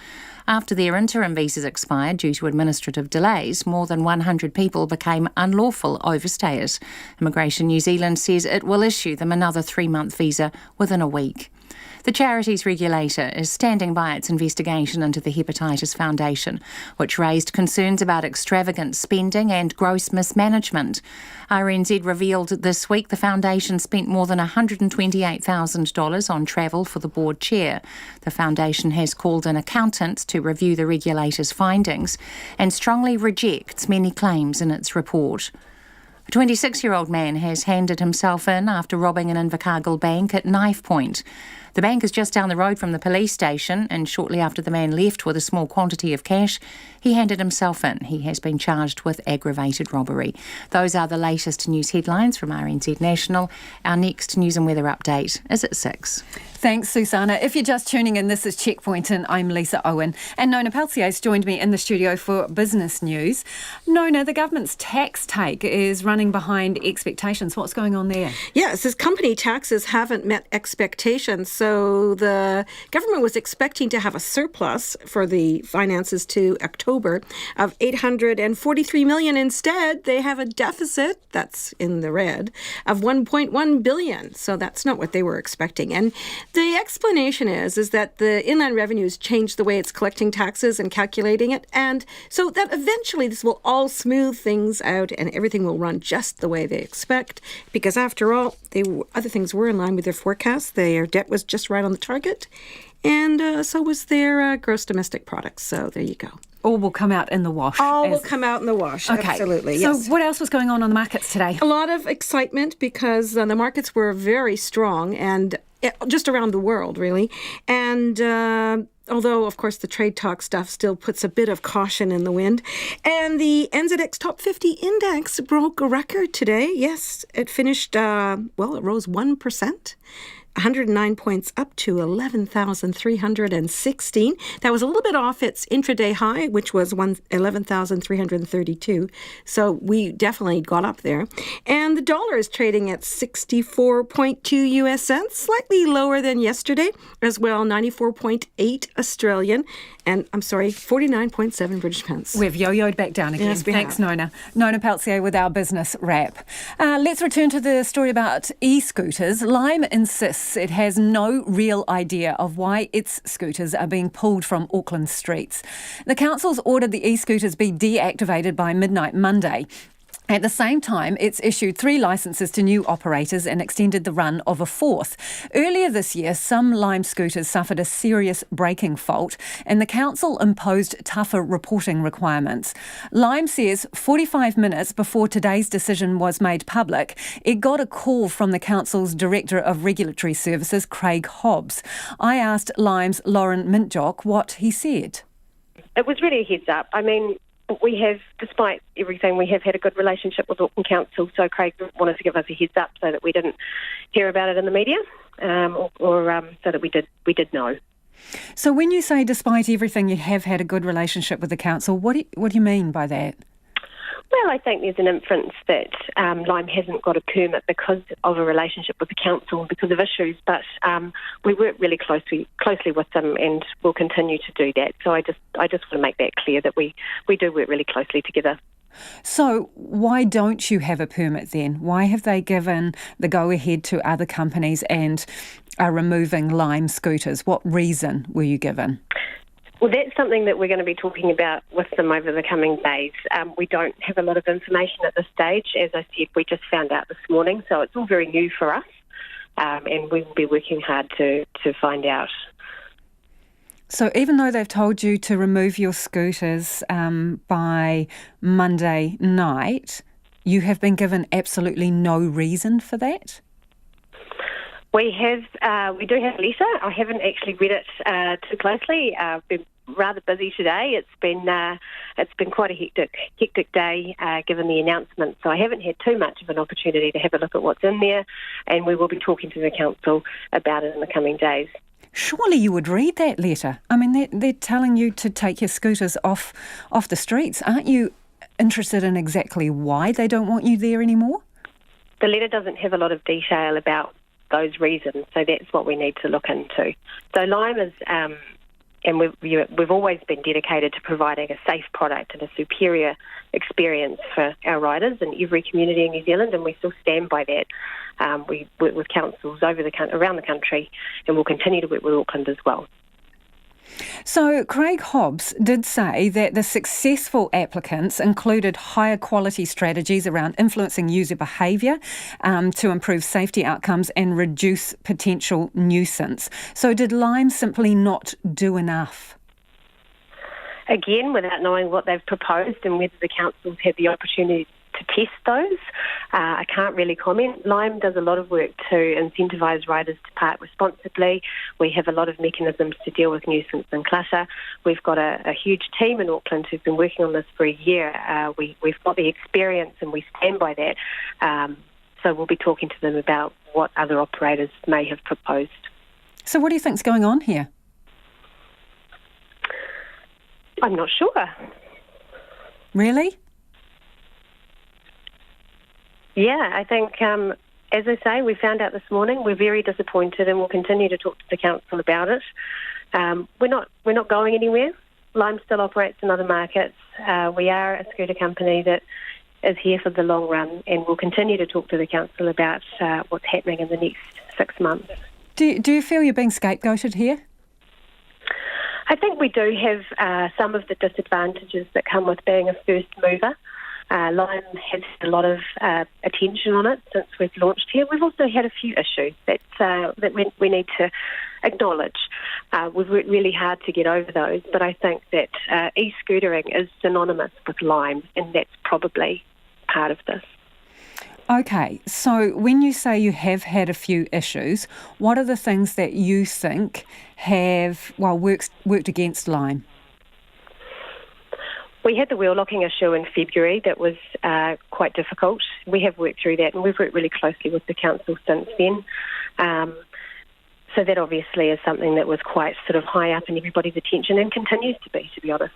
After their interim visas expired due to administrative delays, more than 100 people became unlawful overstayers. Immigration New Zealand says it will issue them another 3-month visa within a week. The charities regulator is standing by its investigation into the Hepatitis Foundation, which raised concerns about extravagant spending and gross mismanagement. RNZ revealed this week the foundation spent more than $128,000 on travel for the board chair. The foundation has called an accountant to review the regulator's findings and strongly rejects many claims in its report. A 26-year-old man has handed himself in after robbing an Invercargill bank at knife point. The bank is just down the road from the police station, and shortly after the man left with a small quantity of cash, he handed himself in. He has been charged with aggravated robbery. Those are the latest news headlines from RNZ National. Our next news and weather update is at 6. Thanks, Susanna. If you're just tuning in, this is Checkpoint and I'm Lisa Owen. And Nona Peltier's joined me in the studio for business news. Nona, the government's tax take is running behind expectations. What's going on there? Yeah, it says company taxes haven't met expectations. So the government was expecting to have a surplus for the finances to October of $843 million. Instead, they have a deficit, that's in the red, of $1.1 billion. So that's not what they were expecting. And the explanation is that the Inland Revenue's changed the way it's collecting taxes and calculating it, and so that eventually this will all smooth things out and everything will run just the way they expect, because after all, other things were in line with their forecasts. Their debt was just right on the target, and so was their gross domestic product. So there you go. All will come out in the wash. All will come out in the wash, okay. Absolutely, So yes. what else was going on the markets today? A lot of excitement because the markets were very strong and just around the world, really. And although, of course, the trade talk stuff still puts a bit of caution in the wind. And the NZX Top 50 Index broke a record today. Yes, it finished, it rose 1%. 109 points up to 11,316. That was a little bit off its intraday high, which was 11,332. So we definitely got up there. And the dollar is trading at 64.2 US cents, slightly lower than yesterday, as well, 94.8 Australian. And 49.7 British pence. We've yo-yoed back down again. Yes, we Thanks, have. Nona. Nona Peltier with our business wrap. Let's return to the story about e-scooters. Lime insists it has no real idea of why its scooters are being pulled from Auckland streets. The council's ordered the e-scooters be deactivated by midnight Monday. At the same time, it's issued 3 licences to new operators and extended the run of a 4th. Earlier this year, some Lime scooters suffered a serious braking fault and the council imposed tougher reporting requirements. Lime says 45 minutes before today's decision was made public, it got a call from the council's Director of Regulatory Services, Craig Hobbs. I asked Lime's Lauren Mintjock what he said. It was really a heads up. I mean, we have, despite everything, we have had a good relationship with Auckland Council, so Craig wanted to give us a heads up so that we didn't hear about it in the media, so that we did know. So when you say despite everything you have had a good relationship with the council, what do you mean by that? Well, I think there's an inference that Lime hasn't got a permit because of a relationship with the council and because of issues, but we work really closely with them and will continue to do that. So I just want to make that clear that we do work really closely together. So why don't you have a permit then? Why have they given the go-ahead to other companies and are removing Lime scooters? What reason were you given? Well, that's something that we're going to be talking about with them over the coming days. We don't have a lot of information at this stage. As I said, we just found out this morning, so it's all very new for us, and we will be working hard to find out. So even though they've told you to remove your scooters by Monday night, you have been given absolutely no reason for that? We do have a letter. I haven't actually read it too closely. I've been rather busy today. It's been quite a hectic day given the announcement. So I haven't had too much of an opportunity to have a look at what's in there, and we will be talking to the council about it in the coming days. Surely you would read that letter. I mean, they're telling you to take your scooters off the streets. Aren't you interested in exactly why they don't want you there anymore? The letter doesn't have a lot of detail about those reasons, so that's what we need to look into. So Lime is, and we've always been dedicated to providing a safe product and a superior experience for our riders in every community in New Zealand, and we still stand by that. We work with councils around the country, and we'll continue to work with Auckland as well. So Craig Hobbs did say that the successful applicants included higher quality strategies around influencing user behaviour to improve safety outcomes and reduce potential nuisance. So did Lime simply not do enough? Again, without knowing what they've proposed and whether the councils had the opportunity to test those. I can't really comment. Lime does a lot of work to incentivise riders to park responsibly. We have a lot of mechanisms to deal with nuisance and clutter. We've got a huge team in Auckland who've been working on this for a year. We've got the experience and we stand by that. So we'll be talking to them about what other operators may have proposed. So what do you think's going on here? I'm not sure. Really? Yeah, I think, as I say, we found out this morning. We're very disappointed, and we'll continue to talk to the council about it. We're not going anywhere. Lime still operates in other markets. We are a scooter company that is here for the long run, and we'll continue to talk to the council about what's happening in the next 6 months. Do you feel you're being scapegoated here? I think we do have some of the disadvantages that come with being a first mover. Lime has had a lot of attention on it since we've launched here. We've also had a few issues that we need to acknowledge. We've worked really hard to get over those, but I think that e-scootering is synonymous with Lime, and that's probably part of this. Okay, so when you say you have had a few issues, what are the things that you think have worked against Lime? We had the wheel locking issue in February that was quite difficult. We have worked through that, and we've worked really closely with the council since then. So that obviously is something that was quite sort of high up in everybody's attention and continues to be honest.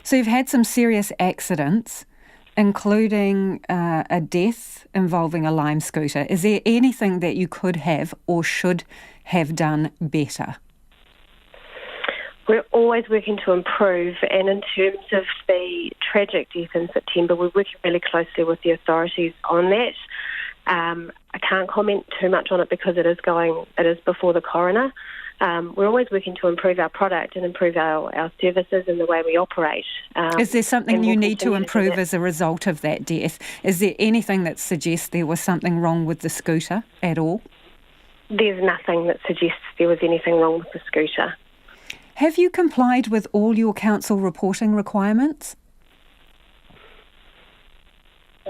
So you've had some serious accidents, including a death involving a Lime scooter. Is there anything that you could have or should have done better? We're always working to improve, and in terms of the tragic death in September, we're working really closely with the authorities on that. I can't comment too much on it because it is before the coroner. We're always working to improve our product and improve our services and the way we operate. Is there something you need to improve as a result of that death? Is there anything that suggests there was something wrong with the scooter at all? There's nothing that suggests there was anything wrong with the scooter. Have you complied with all your council reporting requirements?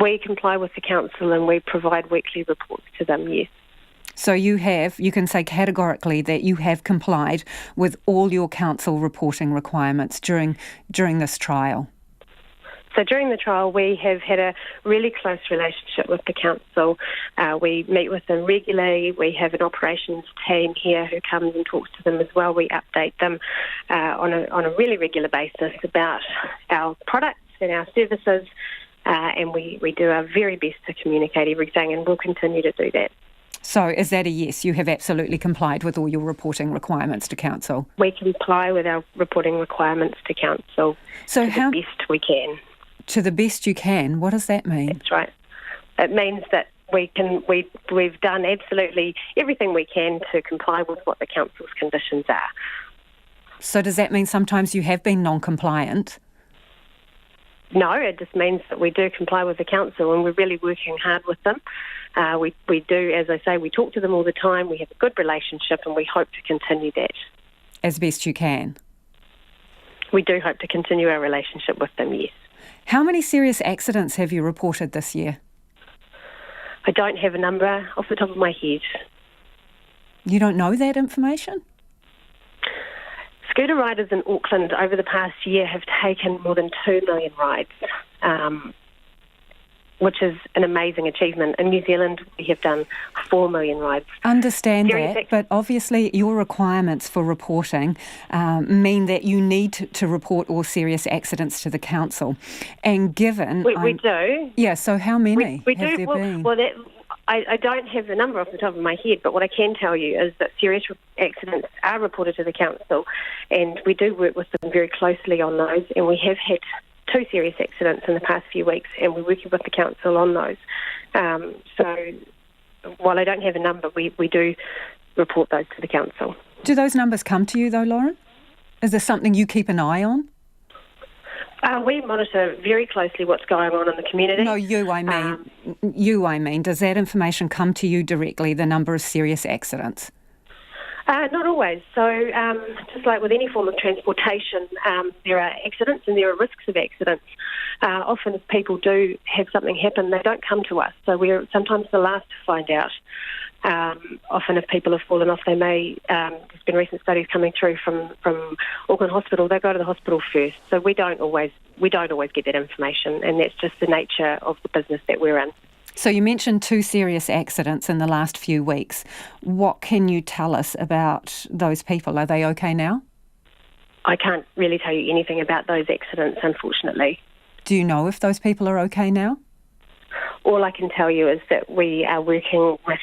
We comply with the council and we provide weekly reports to them, yes. So you can say categorically that you have complied with all your council reporting requirements during this trial? So during the trial, we have had a really close relationship with the council. We meet with them regularly. We have an operations team here who comes and talks to them as well. We update them on a really regular basis about our products and our services, and we do our very best to communicate everything, and we'll continue to do that. So is that a yes? You have absolutely complied with all your reporting requirements to council? We comply with our reporting requirements to council to the best we can. To the best you can? What does that mean? That's right. It means that we've done absolutely everything we can to comply with what the council's conditions are. So does that mean sometimes you have been non-compliant? No, it just means that we do comply with the council and we're really working hard with them. We do, as I say, we talk to them all the time. We have a good relationship and we hope to continue that. As best you can? We do hope to continue our relationship with them, yes. How many serious accidents have you reported this year? I don't have a number off the top of my head. You don't know that information? Scooter riders in Auckland over the past year have taken more than 2 million rides, which is an amazing achievement. In New Zealand, we have done 4 million rides. Understand that, but obviously your requirements for reporting mean that you need to report all serious accidents to the council. And given... We do. Yeah, so how many we have do, there been? Well, I don't have the number off the top of my head, but what I can tell you is that serious accidents are reported to the council, and we do work with them very closely on those, and we have had 2 serious accidents in the past few weeks, and we're working with the council on those. So while I don't have a number, we do report those to the council. Do those numbers come to you, though, Lauren? Is there something you keep an eye on? We monitor very closely what's going on in the community. No, I mean. Does that information come to you directly, the number of serious accidents? Not always. So just like with any form of transportation, there are accidents and there are risks of accidents. Often if people do have something happen, they don't come to us. So we're sometimes the last to find out. Often if people have fallen off, they may, there's been recent studies coming through from Auckland Hospital, they go to the hospital first. So we don't always get that information, and that's just the nature of the business that we're in. So you mentioned 2 serious accidents in the last few weeks. What can you tell us about those people? Are they okay now? I can't really tell you anything about those accidents, unfortunately. Do you know if those people are okay now? All I can tell you is that we are working with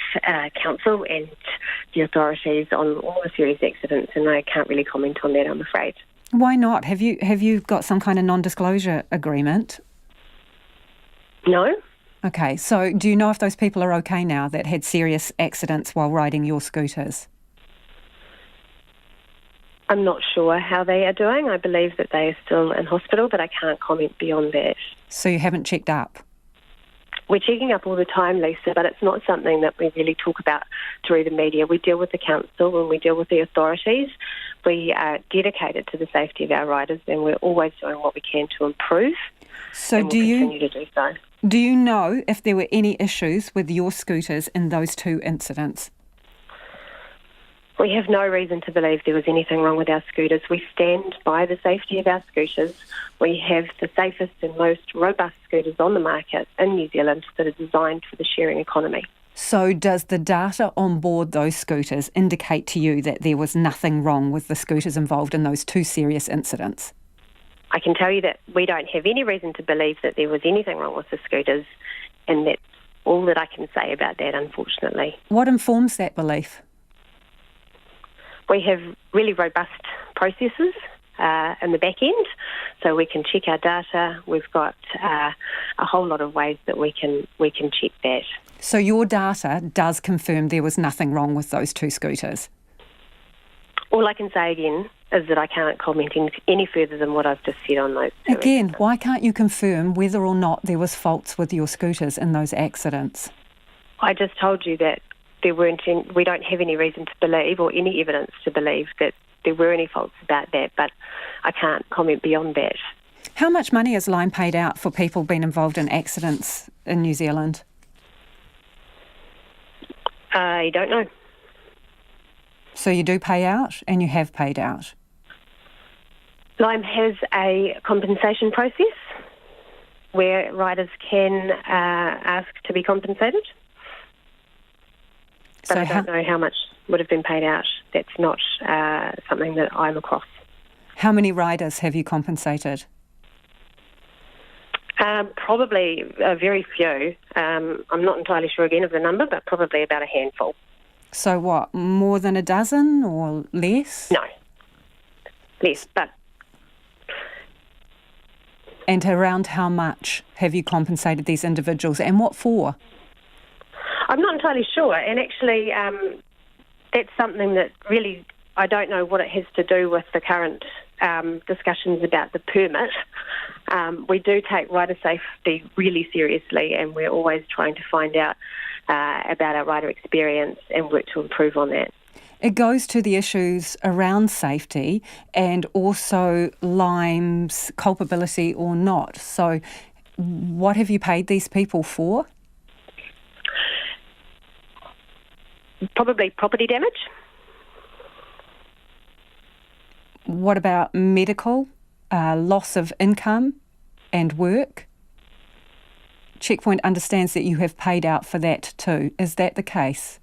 council and the authorities on all the serious accidents, and I can't really comment on that, I'm afraid. Why not? Have you got some kind of non-disclosure agreement? No. Okay, so do you know if those people are okay now that had serious accidents while riding your scooters? I'm not sure how they are doing. I believe that they are still in hospital, but I can't comment beyond that. So you haven't checked up? We're checking up all the time, Lisa, but it's not something that we really talk about through the media. We deal with the council and we deal with the authorities. We are dedicated to the safety of our riders, and we're always doing what we can to improve. So and we'll continue to do so. Do you know if there were any issues with your scooters in those 2 incidents? We have no reason to believe there was anything wrong with our scooters. We stand by the safety of our scooters. We have the safest and most robust scooters on the market in New Zealand that are designed for the sharing economy. So does the data on board those scooters indicate to you that there was nothing wrong with the scooters involved in those 2 serious incidents? I can tell you that we don't have any reason to believe that there was anything wrong with the scooters, and that's all that I can say about that, unfortunately. What informs that belief? We have really robust processes in the back end, so we can check our data. We've got a whole lot of ways that we can check that. So your data does confirm there was nothing wrong with those 2 scooters? All I can say again is that I can't comment any further than what I've just said on those 2 Again, accidents. why can't you confirm whether or not there was faults with your scooters in those accidents? I just told you that we don't have any reason to believe or any evidence to believe that there were any faults about that, but I can't comment beyond that. How much money has Lime paid out for people being involved in accidents in New Zealand? I don't know. So you do pay out and you have paid out? Lime has a compensation process where riders can ask to be compensated. But I don't know how much would have been paid out. That's not something that I'm across. How many riders have you compensated? Probably very few. I'm not entirely sure again of the number, but probably about a handful. So what, more than a dozen or less? No, less, but... And around how much have you compensated these individuals, and what for? I'm not entirely sure, and actually that's something that really, I don't know what it has to do with the current discussions about the permit. We do take rider safety really seriously, and we're always trying to find out about our rider experience and work to improve on that. It goes to the issues around safety and also Lime's culpability or not. So what have you paid these people for? Probably property damage. What about medical, loss of income and work? Checkpoint understands that you have paid out for that too. Is that the case?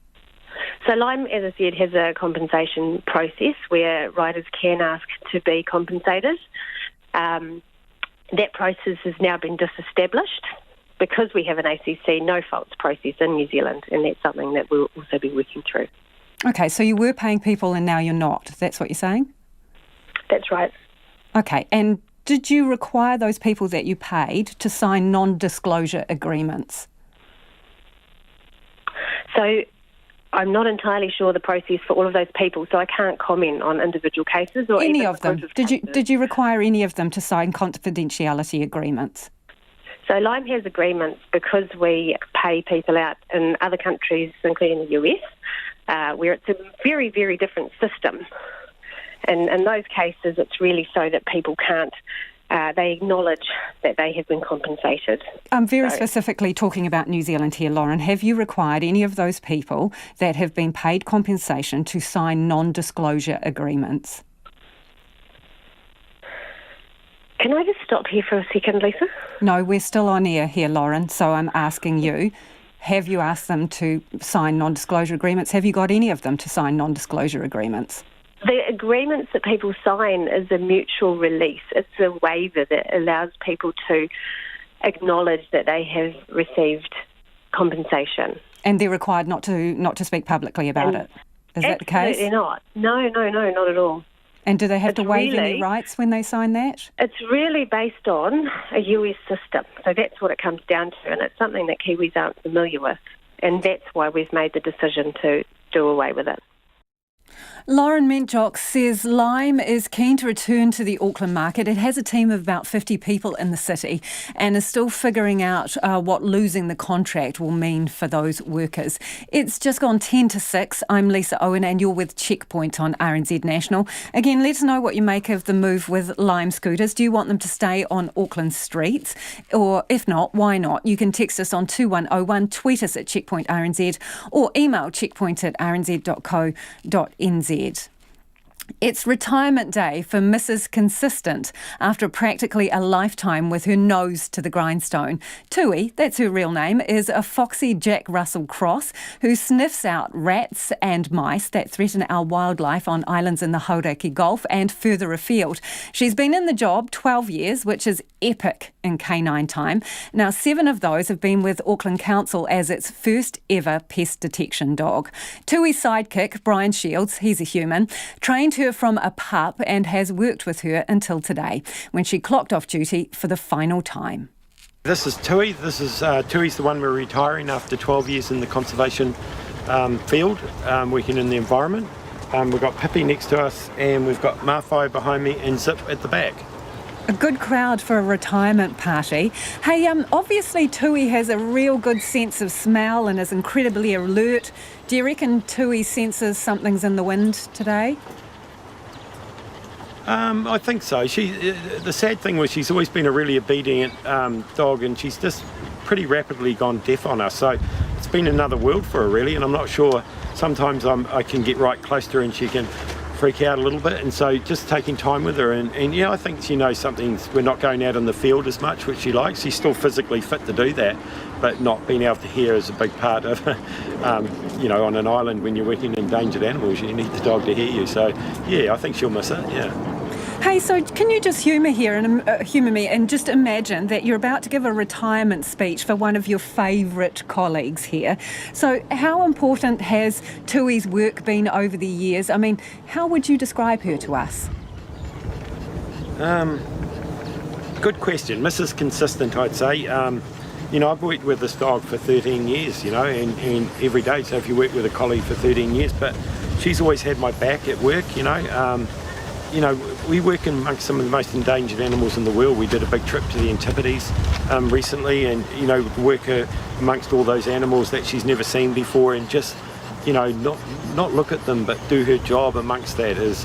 So Lime, as I said, has a compensation process where riders can ask to be compensated. That process has now been disestablished because we have an ACC no faults process in New Zealand, and that's something that we'll also be working through. Okay, so you were paying people and now you're not. That's what you're saying? That's right. Okay, and did you require those people that you paid to sign non-disclosure agreements? So I'm not entirely sure the process for all of those people, so I can't comment on individual cases or any even of them. Did you require any of them to sign confidentiality agreements? So Lime has agreements because we pay people out in other countries, including the US, where it's a very, very different system. And in those cases, it's really so that people can't they acknowledge that they have been compensated. I'm very specifically talking about New Zealand here, Lauren. Have you required any of those people that have been paid compensation to sign non-disclosure agreements? Can I just stop here for a second, Lisa? No, we're still on air here, Lauren, so I'm asking you, have you asked them to sign non-disclosure agreements? Have you got any of them to sign non-disclosure agreements? The agreements that people sign is a mutual release. It's a waiver that allows people to acknowledge that they have received compensation. And they're required not to speak publicly about it. Is that the case? Absolutely not. No, not at all. And do they have to waive any rights when they sign that? It's really based on a US system. So that's what it comes down to, and it's something that Kiwis aren't familiar with. And that's why we've made the decision to do away with it. Lauren Mentjock says Lime is keen to return to the Auckland market. It has a team of about 50 people in the city and is still figuring out what losing the contract will mean for those workers. It's just gone 10 to 6. I'm Lisa Owen and you're with Checkpoint on RNZ National. Again, let us know what you make of the move with Lime scooters. Do you want them to stay on Auckland streets? Or if not, why not? You can text us on 2101, tweet us at Checkpoint RNZ or email checkpoint@rnz.co.nz. It's retirement day for Mrs. Consistent after practically a lifetime with her nose to the grindstone. Tui, that's her real name, is a foxy Jack Russell cross who sniffs out rats and mice that threaten our wildlife on islands in the Hauraki Gulf and further afield. She's been in the job 12 years, which is epic in canine time. Now, 7 of those have been with Auckland Council as its first ever pest detection dog. Tui's sidekick, Brian Shields, he's a human, trained her from a pup and has worked with her until today, when she clocked off duty for the final time. This is Tui. Tui's the one we're retiring after 12 years in the conservation field, working in the environment. We've got Pippi next to us and we've got Mawhai behind me and Zip at the back. A good crowd for a retirement party. Hey, obviously Tui has a real good sense of smell and is incredibly alert. Do you reckon Tui senses something's in the wind today? I think so. The sad thing was she's always been a really obedient dog, and she's just pretty rapidly gone deaf on us. So it's been another world for her, really, and I'm not sure. Sometimes I can get right close to her and she can freak out a little bit, and so just taking time with her and yeah, I think she knows something. We're not going out in the field as much, which she likes. She's still physically fit to do that, but not being able to hear is a big part of on an island when you're working in endangered animals, you need the dog to hear you. So yeah, I think she'll miss it. Yeah. Hey, so can you just humour me and just imagine that you're about to give a retirement speech for one of your favourite colleagues here. So how important has Tui's work been over the years? I mean, how would you describe her to us? Good question. Mrs. Consistent, I'd say. I've worked with this dog for 13 years, and every day. So if you work with a colleague for 13 years, but she's always had my back at work, we work amongst some of the most endangered animals in the world. We did a big trip to the Antipodes recently, and work amongst all those animals that she's never seen before, and just not look at them but do her job amongst that is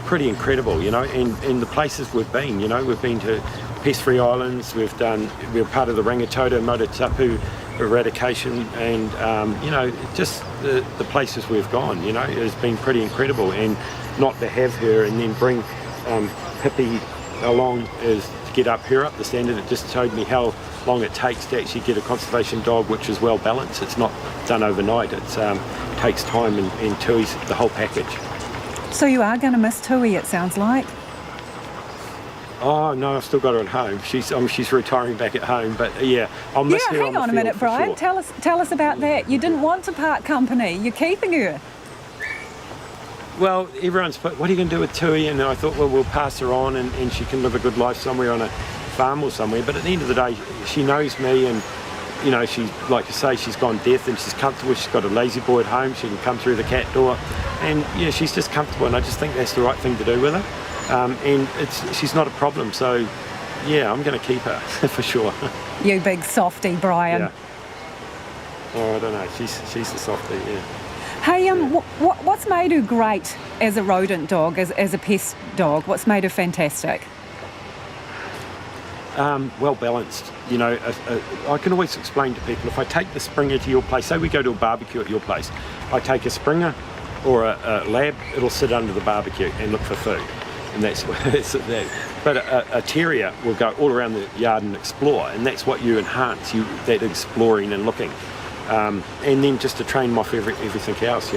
pretty incredible. And the places we've been, we've been to pest-free islands, we're part of the Rangitoto Motutapu eradication, and just the places we've gone, has been pretty incredible. And not to have her and then bring Pippi along is to get her up the standard. It just showed me how long it takes to actually get a conservation dog which is well balanced. It's not done overnight. It takes time, and Tui's the whole package. So you are going to miss Tui, it sounds like. Oh no, I've still got her at home. She's retiring back at home, but yeah, I'll miss her. Hang on a minute, Brian. Sure. Tell us about that. You didn't want to part company. You're keeping her. Well, everyone's put, what are you going to do with Tui? And I thought, well, we'll pass her on and she can live a good life somewhere on a farm or somewhere. But at the end of the day, she knows me, and she's, like you say, she's gone deaf and she's comfortable. She's got a lazy boy at home. She can come through the cat door, and yeah, she's just comfortable. And I just think that's the right thing to do with her. And she's not a problem. So yeah, I'm going to keep her for sure. You big softy, Brian. Yeah. Oh, I don't know. She's the softy. Yeah. Hey, what's made her great as a rodent dog, as a pest dog? What's made her fantastic? well balanced. I can always explain to people, if I take the Springer to your place, say we go to a barbecue at your place, I take a Springer or a Lab, it'll sit under the barbecue and look for food. And that's that. But a terrier will go all around the yard and explore, and that's what you enhance, that exploring and looking. And then just to train them off everything else,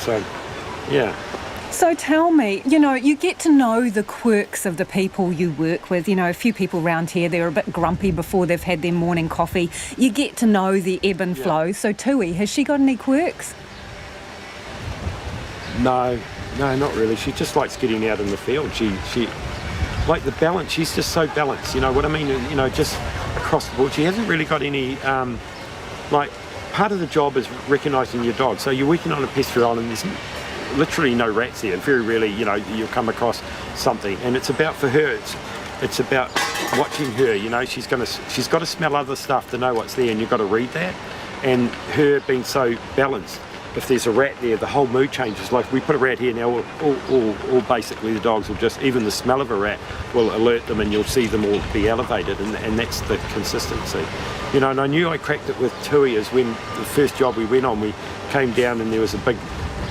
So, yeah. So tell me, you get to know the quirks of the people you work with. A few people around here, they're a bit grumpy before they've had their morning coffee. You get to know the ebb and flow. So Tui, has she got any quirks? No, not really. She just likes getting out in the field. She like the balance. She's just so balanced. You know what I mean? Just across the board. She hasn't really got any part of the job is recognising your dog. So you're working on a pestry island. There's literally no rats there. Very rarely, you'll come across something. And it's about, for her, it's about watching her. She's got to smell other stuff to know what's there, and you've got to read that. And her being so balanced. If there's a rat there, the whole mood changes. Like we put a rat here now, all basically the dogs will just, even the smell of a rat will alert them, and you'll see them all be elevated, and that's the consistency. And I knew I cracked it with Tui is when the first job we went on, we came down and there was a big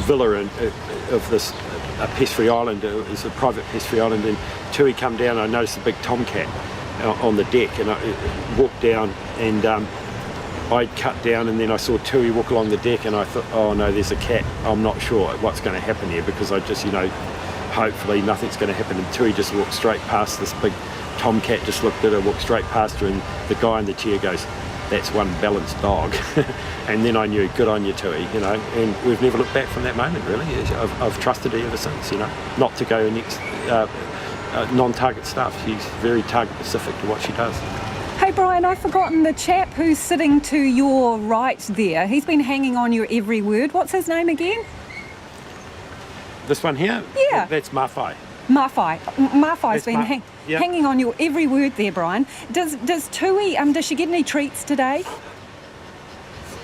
villa of this a pestry island. It was a private pestry island, and Tui come down, and I noticed a big tomcat on the deck, and I walked down, and I'd cut down, and then I saw Tui walk along the deck, and I thought, oh no, there's a cat. I'm not sure what's going to happen here, because I just, hopefully nothing's going to happen. And Tui just walked straight past this big tomcat, just looked at her, walked straight past her, and the guy in the chair goes, that's one balanced dog. And then I knew, good on you, Tui, and we've never looked back from that moment, really. I've trusted her ever since, not to go next non-target stuff. She's very target specific to what she does. Hey Brian, I've forgotten the chap who's sitting to your right there. He's been hanging on your every word. What's his name again? This one here? Yeah. That's Mawhai. Mawhai's been hanging on your every word there, Brian. Does Tui, does she get any treats today?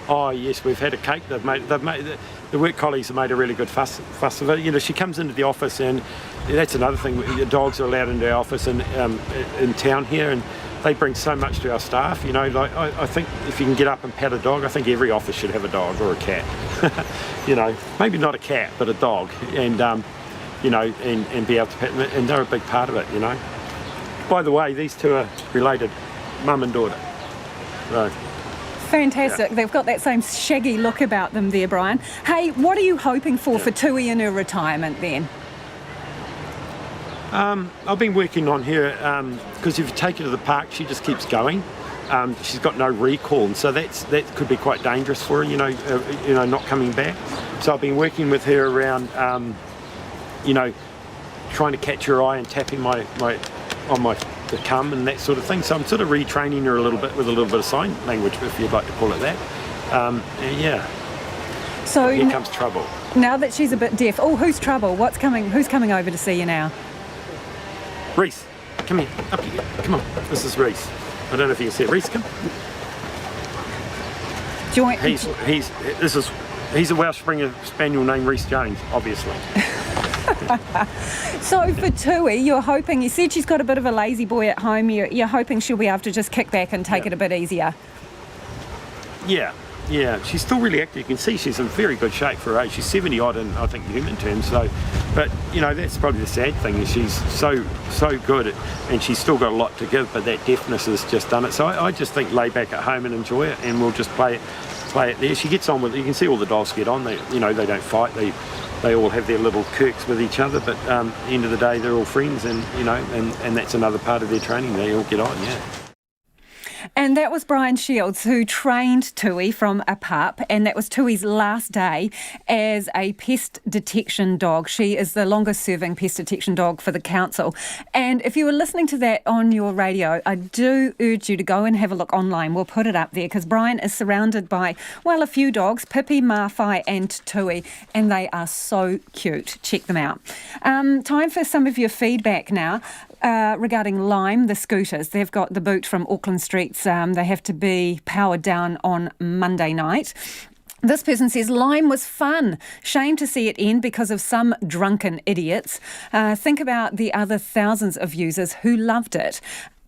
Oh yes, we've had a cake. They've made the work colleagues have made a really good fuss of it. She comes into the office, and that's another thing. The dogs are allowed into our office in town here, and they bring so much to our staff. I think if you can get up and pat a dog, I think every office should have a dog or a cat. Maybe not a cat, but a dog, and and be able to pet them, and they're a big part of it. By the way, these two are related, mum and daughter. So. Fantastic. Yeah. They've got that same shaggy look about them there, Brian. Hey, what are you hoping for Tui in her retirement then? I've been working on her because if you take her to the park, she just keeps going. She's got no recall, and so that could be quite dangerous for her. Not coming back. So I've been working with her around, trying to catch her eye and tapping the cum and that sort of thing. So I'm sort of retraining her a little bit with a little bit of sign language, if you'd like to call it that. So here comes trouble. Now that she's a bit deaf. Oh, who's trouble? Who's coming over to see you now? Reese, come here, up here. Come on, this is Reese. I don't know if you can see it. Reese, come. He's a Welsh Springer Spaniel named Reese Jones, obviously. So for Tui, you're hoping, you said she's got a bit of a lazy boy at home, you're hoping she'll be able to just kick back and take it a bit easier. Yeah, she's still really active. You can see she's in very good shape for her age. She's 70 odd in, I think, human terms. So, but that's probably the sad thing, is she's so good, and she's still got a lot to give. But that deafness has just done it. So I just think lay back at home and enjoy it, and we'll just play it there. She gets on with it. You can see all the dogs get on. They don't fight. They all have their little quirks with each other. But at the end of the day, they're all friends, and and that's another part of their training. They all get on. Yeah. And that was Brian Shields, who trained Tui from a pup, and that was Tui's last day as a pest detection dog. She is the longest-serving pest detection dog for the council. And if you were listening to that on your radio, I do urge you to go and have a look online. We'll put it up there, because Brian is surrounded by, a few dogs, Pippi, Mawhai and Tui, and they are so cute. Check them out. Time for some of your feedback now. Regarding Lime, the scooters. They've got the boot from Auckland streets. They have to be powered down on Monday night. This person says, Lime was fun. Shame to see it end because of some drunken idiots. Think about the other thousands of users who loved it.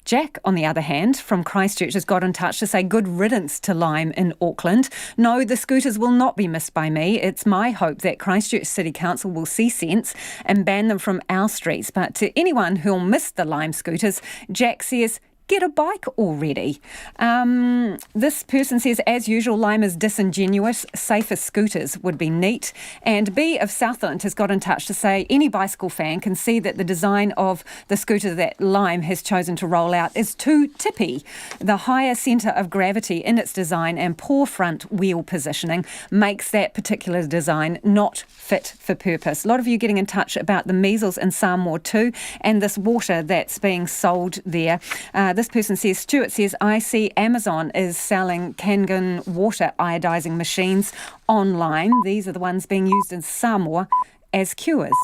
Jack, on the other hand, from Christchurch, has got in touch to say good riddance to Lime in Auckland. No, the scooters will not be missed by me. It's my hope that Christchurch City Council will see sense and ban them from our streets. But to anyone who'll miss the Lime scooters, Jack says, get a bike already. This person says, as usual, Lime is disingenuous. Safer scooters would be neat. And B of Southland has got in touch to say any bicycle fan can see that the design of the scooter that Lime has chosen to roll out is too tippy. The higher centre of gravity in its design and poor front wheel positioning makes that particular design not fit for purpose. A lot of you getting in touch about the measles in Samoa too, and this water that's being sold there. This person says, Stuart says, I see Amazon is selling Kangen water iodising machines online. These are the ones being used in Samoa as cures.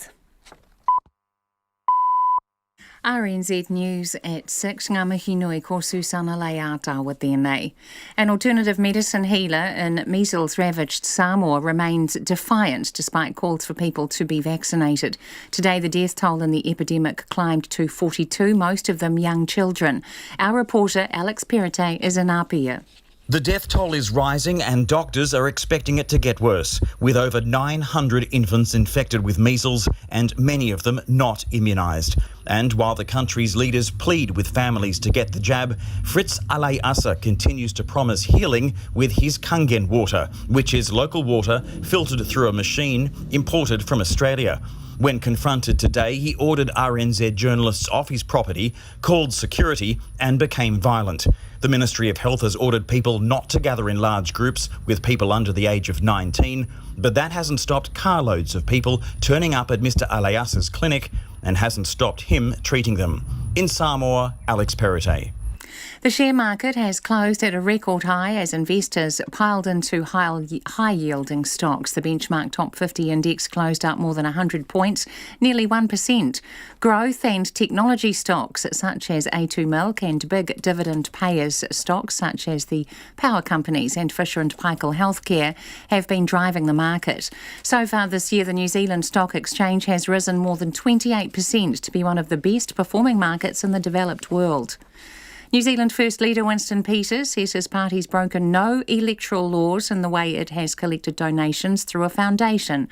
RNZ News at 6. Ngā mihi nui ko Susana Leata with DNA. An alternative medicine healer in measles-ravaged Samoa remains defiant despite calls for people to be vaccinated. Today, the death toll in the epidemic climbed to 42, most of them young children. Our reporter Alex Perrottet is in Apia. The death toll is rising and doctors are expecting it to get worse, with over 900 infants infected with measles and many of them not immunised. And while the country's leaders plead with families to get the jab, Fritz Aleasa continues to promise healing with his Kangen water, which is local water filtered through a machine imported from Australia. When confronted today, he ordered RNZ journalists off his property, called security and became violent. The Ministry of Health has ordered people not to gather in large groups with people under the age of 19, but that hasn't stopped carloads of people turning up at Mr. Aleasa's clinic and hasn't stopped him treating them. In Samoa, Alex Perrottet. The share market has closed at a record high as investors piled into high-yielding stocks. The benchmark top 50 index closed up more than 100 points, nearly 1%. Growth and technology stocks such as A2 Milk and big dividend payers stocks such as the power companies and Fisher & Paykel Healthcare have been driving the market. So far this year, the New Zealand Stock Exchange has risen more than 28% to be one of the best performing markets in the developed world. New Zealand First Leader Winston Peters says his party's broken no electoral laws in the way it has collected donations through a foundation.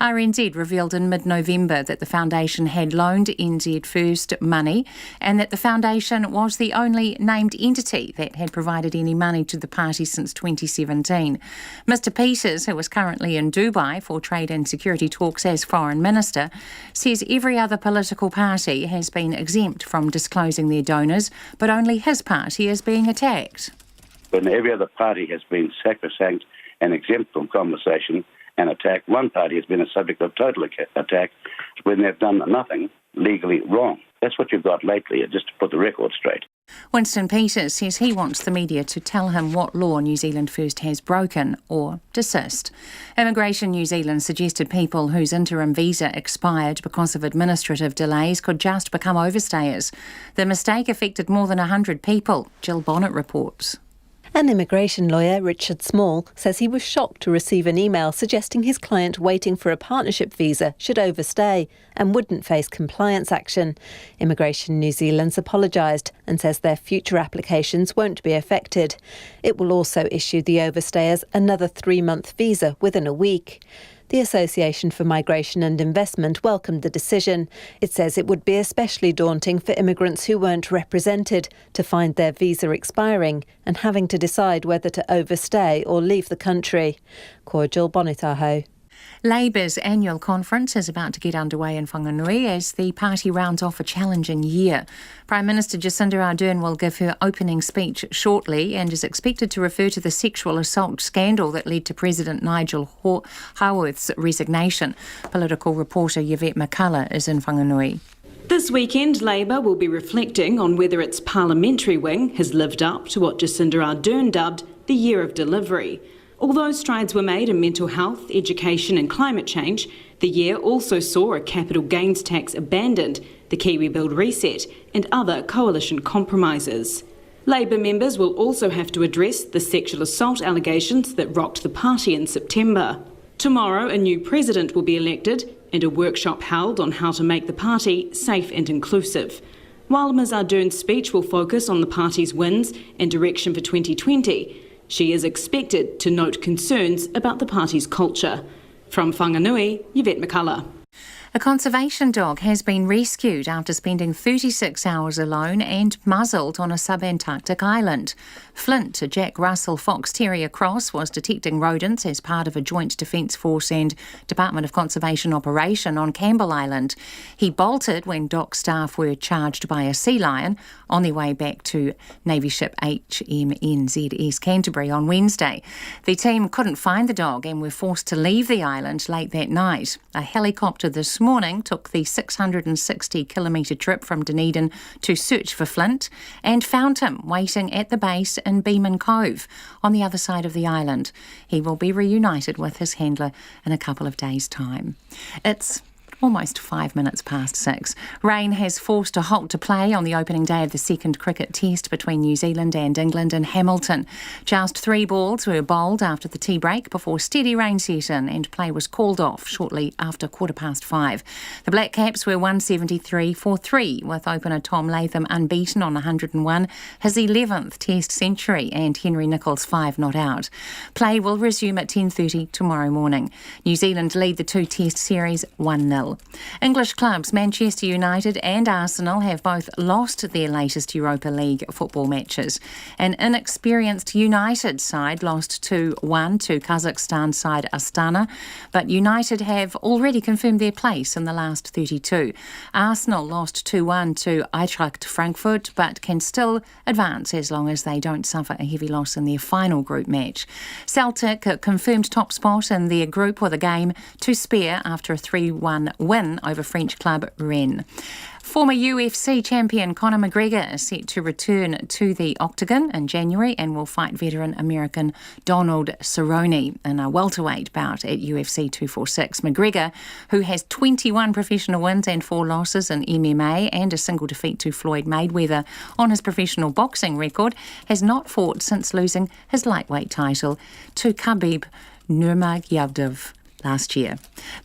RNZ revealed in mid-November that the foundation had loaned NZ First money and that the foundation was the only named entity that had provided any money to the party since 2017. Mr Peters, who is currently in Dubai for trade and security talks as Foreign Minister, says every other political party has been exempt from disclosing their donors, but only his party is being attacked. When every other party has been sacrosanct and exempt from conversation and attack, one party has been a subject of total attack when they've done nothing legally wrong. That's what you've got lately, just to put the record straight. Winston Peters says he wants the media to tell him what law New Zealand First has broken or desist. Immigration New Zealand suggested people whose interim visa expired because of administrative delays could just become overstayers. The mistake affected more than 100 people. Jill Bonnet reports. An immigration lawyer, Richard Small, says he was shocked to receive an email suggesting his client waiting for a partnership visa should overstay and wouldn't face compliance action. Immigration New Zealand's apologised and says their future applications won't be affected. It will also issue the overstayers another 3-month visa within a week. The Association for Migration and Investment welcomed the decision. It says it would be especially daunting for immigrants who weren't represented to find their visa expiring and having to decide whether to overstay or leave the country. Cordial Bonitaho. Labour's annual conference is about to get underway in Whanganui as the party rounds off a challenging year. Prime Minister Jacinda Ardern will give her opening speech shortly and is expected to refer to the sexual assault scandal that led to President Nigel Haworth's resignation. Political reporter Yvette McCullough is in Whanganui. This weekend, Labour will be reflecting on whether its parliamentary wing has lived up to what Jacinda Ardern dubbed the year of delivery. Although strides were made in mental health, education and climate change, the year also saw a capital gains tax abandoned, the Kiwi Build reset and other coalition compromises. Labour members will also have to address the sexual assault allegations that rocked the party in September. Tomorrow, a new president will be elected and a workshop held on how to make the party safe and inclusive. While Ms Ardern's speech will focus on the party's wins and direction for 2020, she is expected to note concerns about the party's culture. From Whanganui, Yvette McCullough. A conservation dog has been rescued after spending 36 hours alone and muzzled on a subantarctic island. Flint, a Jack Russell Fox Terrier cross, was detecting rodents as part of a Joint Defence Force and Department of Conservation operation on Campbell Island. He bolted when dock staff were charged by a sea lion on their way back to Navy ship HMNZS Canterbury on Wednesday. The team couldn't find the dog and were forced to leave the island late that night. A helicopter this morning took the 660-kilometre trip from Dunedin to search for Flint and found him waiting at the base in Beeman Cove on the other side of the island. He will be reunited with his handler in a couple of days' time. It's almost 5 minutes past 6. Rain has forced a halt to play on the opening day of the second cricket test between New Zealand and England in Hamilton. Just 3 balls were bowled after the tea break before steady rain set in and play was called off shortly after 5:15. The Black Caps were 173 for 3, with opener Tom Latham unbeaten on 101, his 11th test century, and Henry Nicholls 5 not out. Play will resume at 10:30 tomorrow morning. New Zealand lead the 2-test series 1-0. English clubs Manchester United and Arsenal have both lost their latest Europa League football matches. An inexperienced United side lost 2-1 to Kazakhstan side Astana, but United have already confirmed their place in the last 32. Arsenal lost 2-1 to Eintracht Frankfurt, but can still advance as long as they don't suffer a heavy loss in their final group match. Celtic confirmed top spot in their group with a game to spare after a 3-1 win over French club Rennes. Former UFC champion Conor McGregor is set to return to the octagon in January and will fight veteran American Donald Cerrone in a welterweight bout at UFC 246. McGregor, who has 21 professional wins and 4 losses in MMA and a single defeat to Floyd Mayweather on his professional boxing record, has not fought since losing his lightweight title to Khabib Nurmagomedov last year.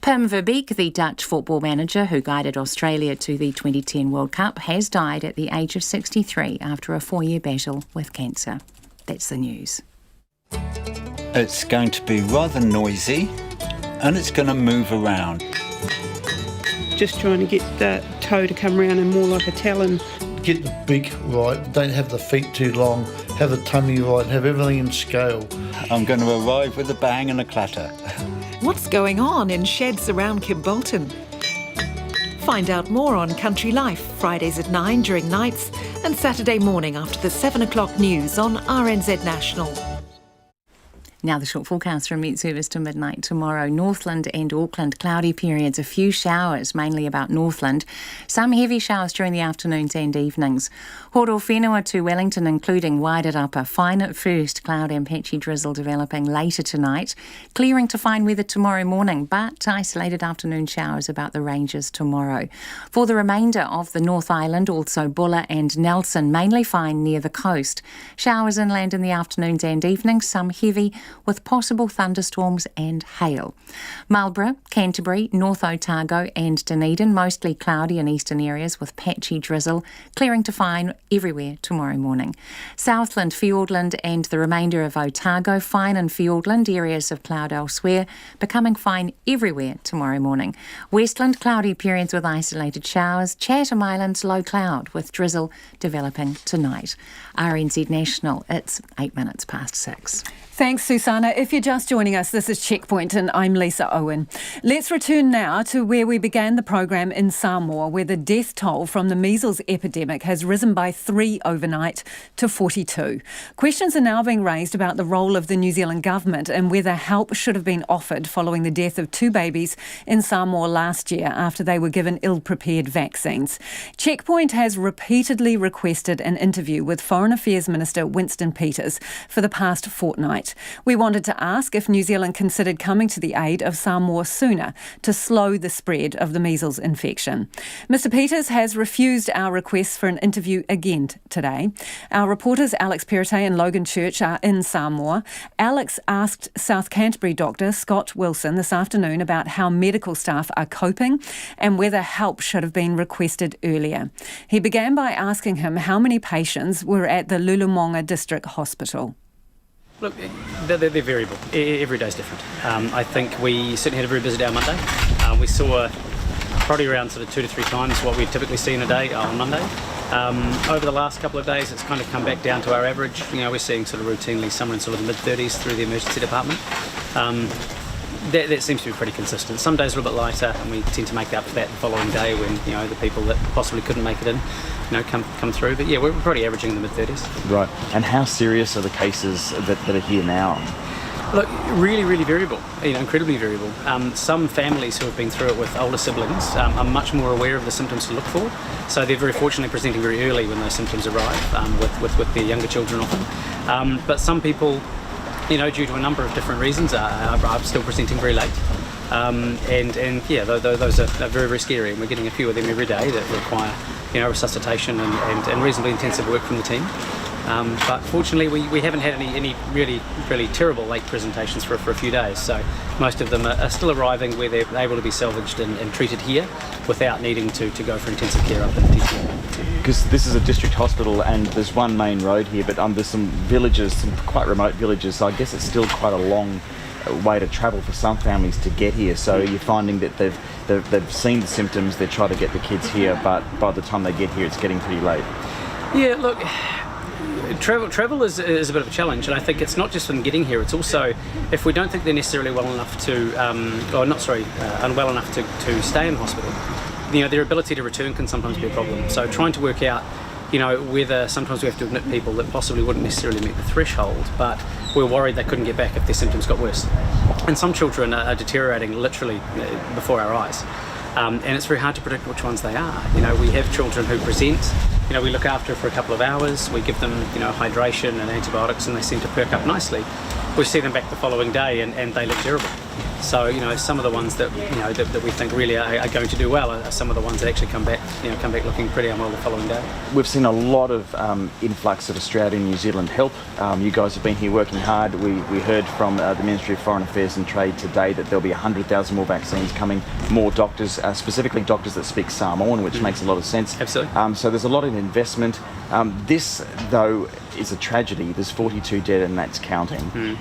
Pim Verbeek, the Dutch football manager who guided Australia to the 2010 World Cup, has died at the age of 63 after a 4-year battle with cancer. That's the news. It's going to be rather noisy and it's going to move around. Just trying to get the toe to come around and more like a talon. Get the beak right, don't have the feet too long, have the tummy right, have everything in scale. I'm going to arrive with a bang and a clatter. What's going on in sheds around Kimbolton? Find out more on Country Life, Fridays at 9 during nights and Saturday morning after the 7 o'clock news on RNZ National. Now the short forecast from Met Service to midnight tomorrow. Northland and Auckland, cloudy periods, a few showers, mainly about Northland. Some heavy showers during the afternoons and evenings. Horowhenua to Wellington, including Wairirapa. Fine at first, cloud and patchy drizzle developing later tonight. Clearing to fine weather tomorrow morning, but isolated afternoon showers about the ranges tomorrow. For the remainder of the North Island, also Bulla and Nelson, mainly fine near the coast. Showers inland in the afternoons and evenings, some heavy, with possible thunderstorms and hail. Marlborough, Canterbury, North Otago and Dunedin, mostly cloudy in eastern areas with patchy drizzle, clearing to fine everywhere tomorrow morning. Southland, Fiordland and the remainder of Otago, fine in Fiordland, areas of cloud elsewhere, becoming fine everywhere tomorrow morning. Westland, cloudy periods with isolated showers. Chatham Islands, low cloud with drizzle developing tonight. RNZ National, it's 8 minutes past 6. Thanks, Susanna. If you're just joining us, this is Checkpoint and I'm Lisa Owen. Let's return now to where we began the program in Samoa, where the death toll from the measles epidemic has risen by 3 overnight to 42. Questions are now being raised about the role of the New Zealand government and whether help should have been offered following the death of 2 babies in Samoa last year after they were given ill-prepared vaccines. Checkpoint has repeatedly requested an interview with Foreign Affairs Minister Winston Peters for the past fortnight. We wanted to ask if New Zealand considered coming to the aid of Samoa sooner to slow the spread of the measles infection. Mr Peters has refused our request for an interview again today. Our reporters Alex Perrottet and Logan Church are in Samoa. Alex asked South Canterbury doctor Scott Wilson this afternoon about how medical staff are coping and whether help should have been requested earlier. He began by asking him how many patients were at the Lulumonga District Hospital. Look, they're variable. Every day's different. I think we certainly had a very busy day on Monday. We saw probably around sort of 2 to 3 times what we typically see in a day on Monday. Over the last couple of days, it's kind of come back down to our average. We're seeing sort of routinely somewhere in sort of the mid-30s through the emergency department. That seems to be pretty consistent. Some days are a little bit lighter, and we tend to make up for that the following day when the people that possibly couldn't make it in, come through. But yeah, we're probably averaging in the mid-30s. Right. And how serious are the cases that are here now? Look, really, really variable. Incredibly variable. Some families who have been through it with older siblings are much more aware of the symptoms to look for. So they're very fortunately presenting very early when those symptoms arrive, with their younger children often. But some people, due to a number of different reasons, are still presenting very late. Those are very, very scary, and we're getting a few of them every day that require, resuscitation and reasonably intensive work from the team. But fortunately, we haven't had any really, really terrible late presentations for a few days. So most of them are still arriving where they're able to be salvaged and treated here without needing to go for intensive care up in TTM. Because this is a district hospital and there's one main road here, but there's some villages, some quite remote villages, so I guess it's still quite a long way to travel for some families to get here. So you're finding that they've seen the symptoms, they try to get the kids here, but by the time they get here, it's getting pretty late. Yeah, look, travel is a bit of a challenge, and I think it's not just from getting here, it's also if we don't think they're necessarily well enough to, unwell enough to stay in hospital, their ability to return can sometimes be a problem. So trying to work out, whether sometimes we have to admit people that possibly wouldn't necessarily meet the threshold, but we're worried they couldn't get back if their symptoms got worse. And some children are deteriorating literally before our eyes. And it's very hard to predict which ones they are. We have children who present, we look after for a couple of hours, we give them, hydration and antibiotics, and they seem to perk up nicely. We see them back the following day and they look terrible. So, some of the ones that, that we think really are going to do well are some of the ones that actually come back looking pretty unwell the following day. We've seen a lot of influx of Australia and New Zealand help. You guys have been here working hard. We heard from the Ministry of Foreign Affairs and Trade today that there'll be 100,000 more vaccines coming, more doctors, specifically doctors that speak Samoan, which makes a lot of sense. Absolutely. So there's a lot of investment. This, though, is a tragedy. There's 42 dead and that's counting.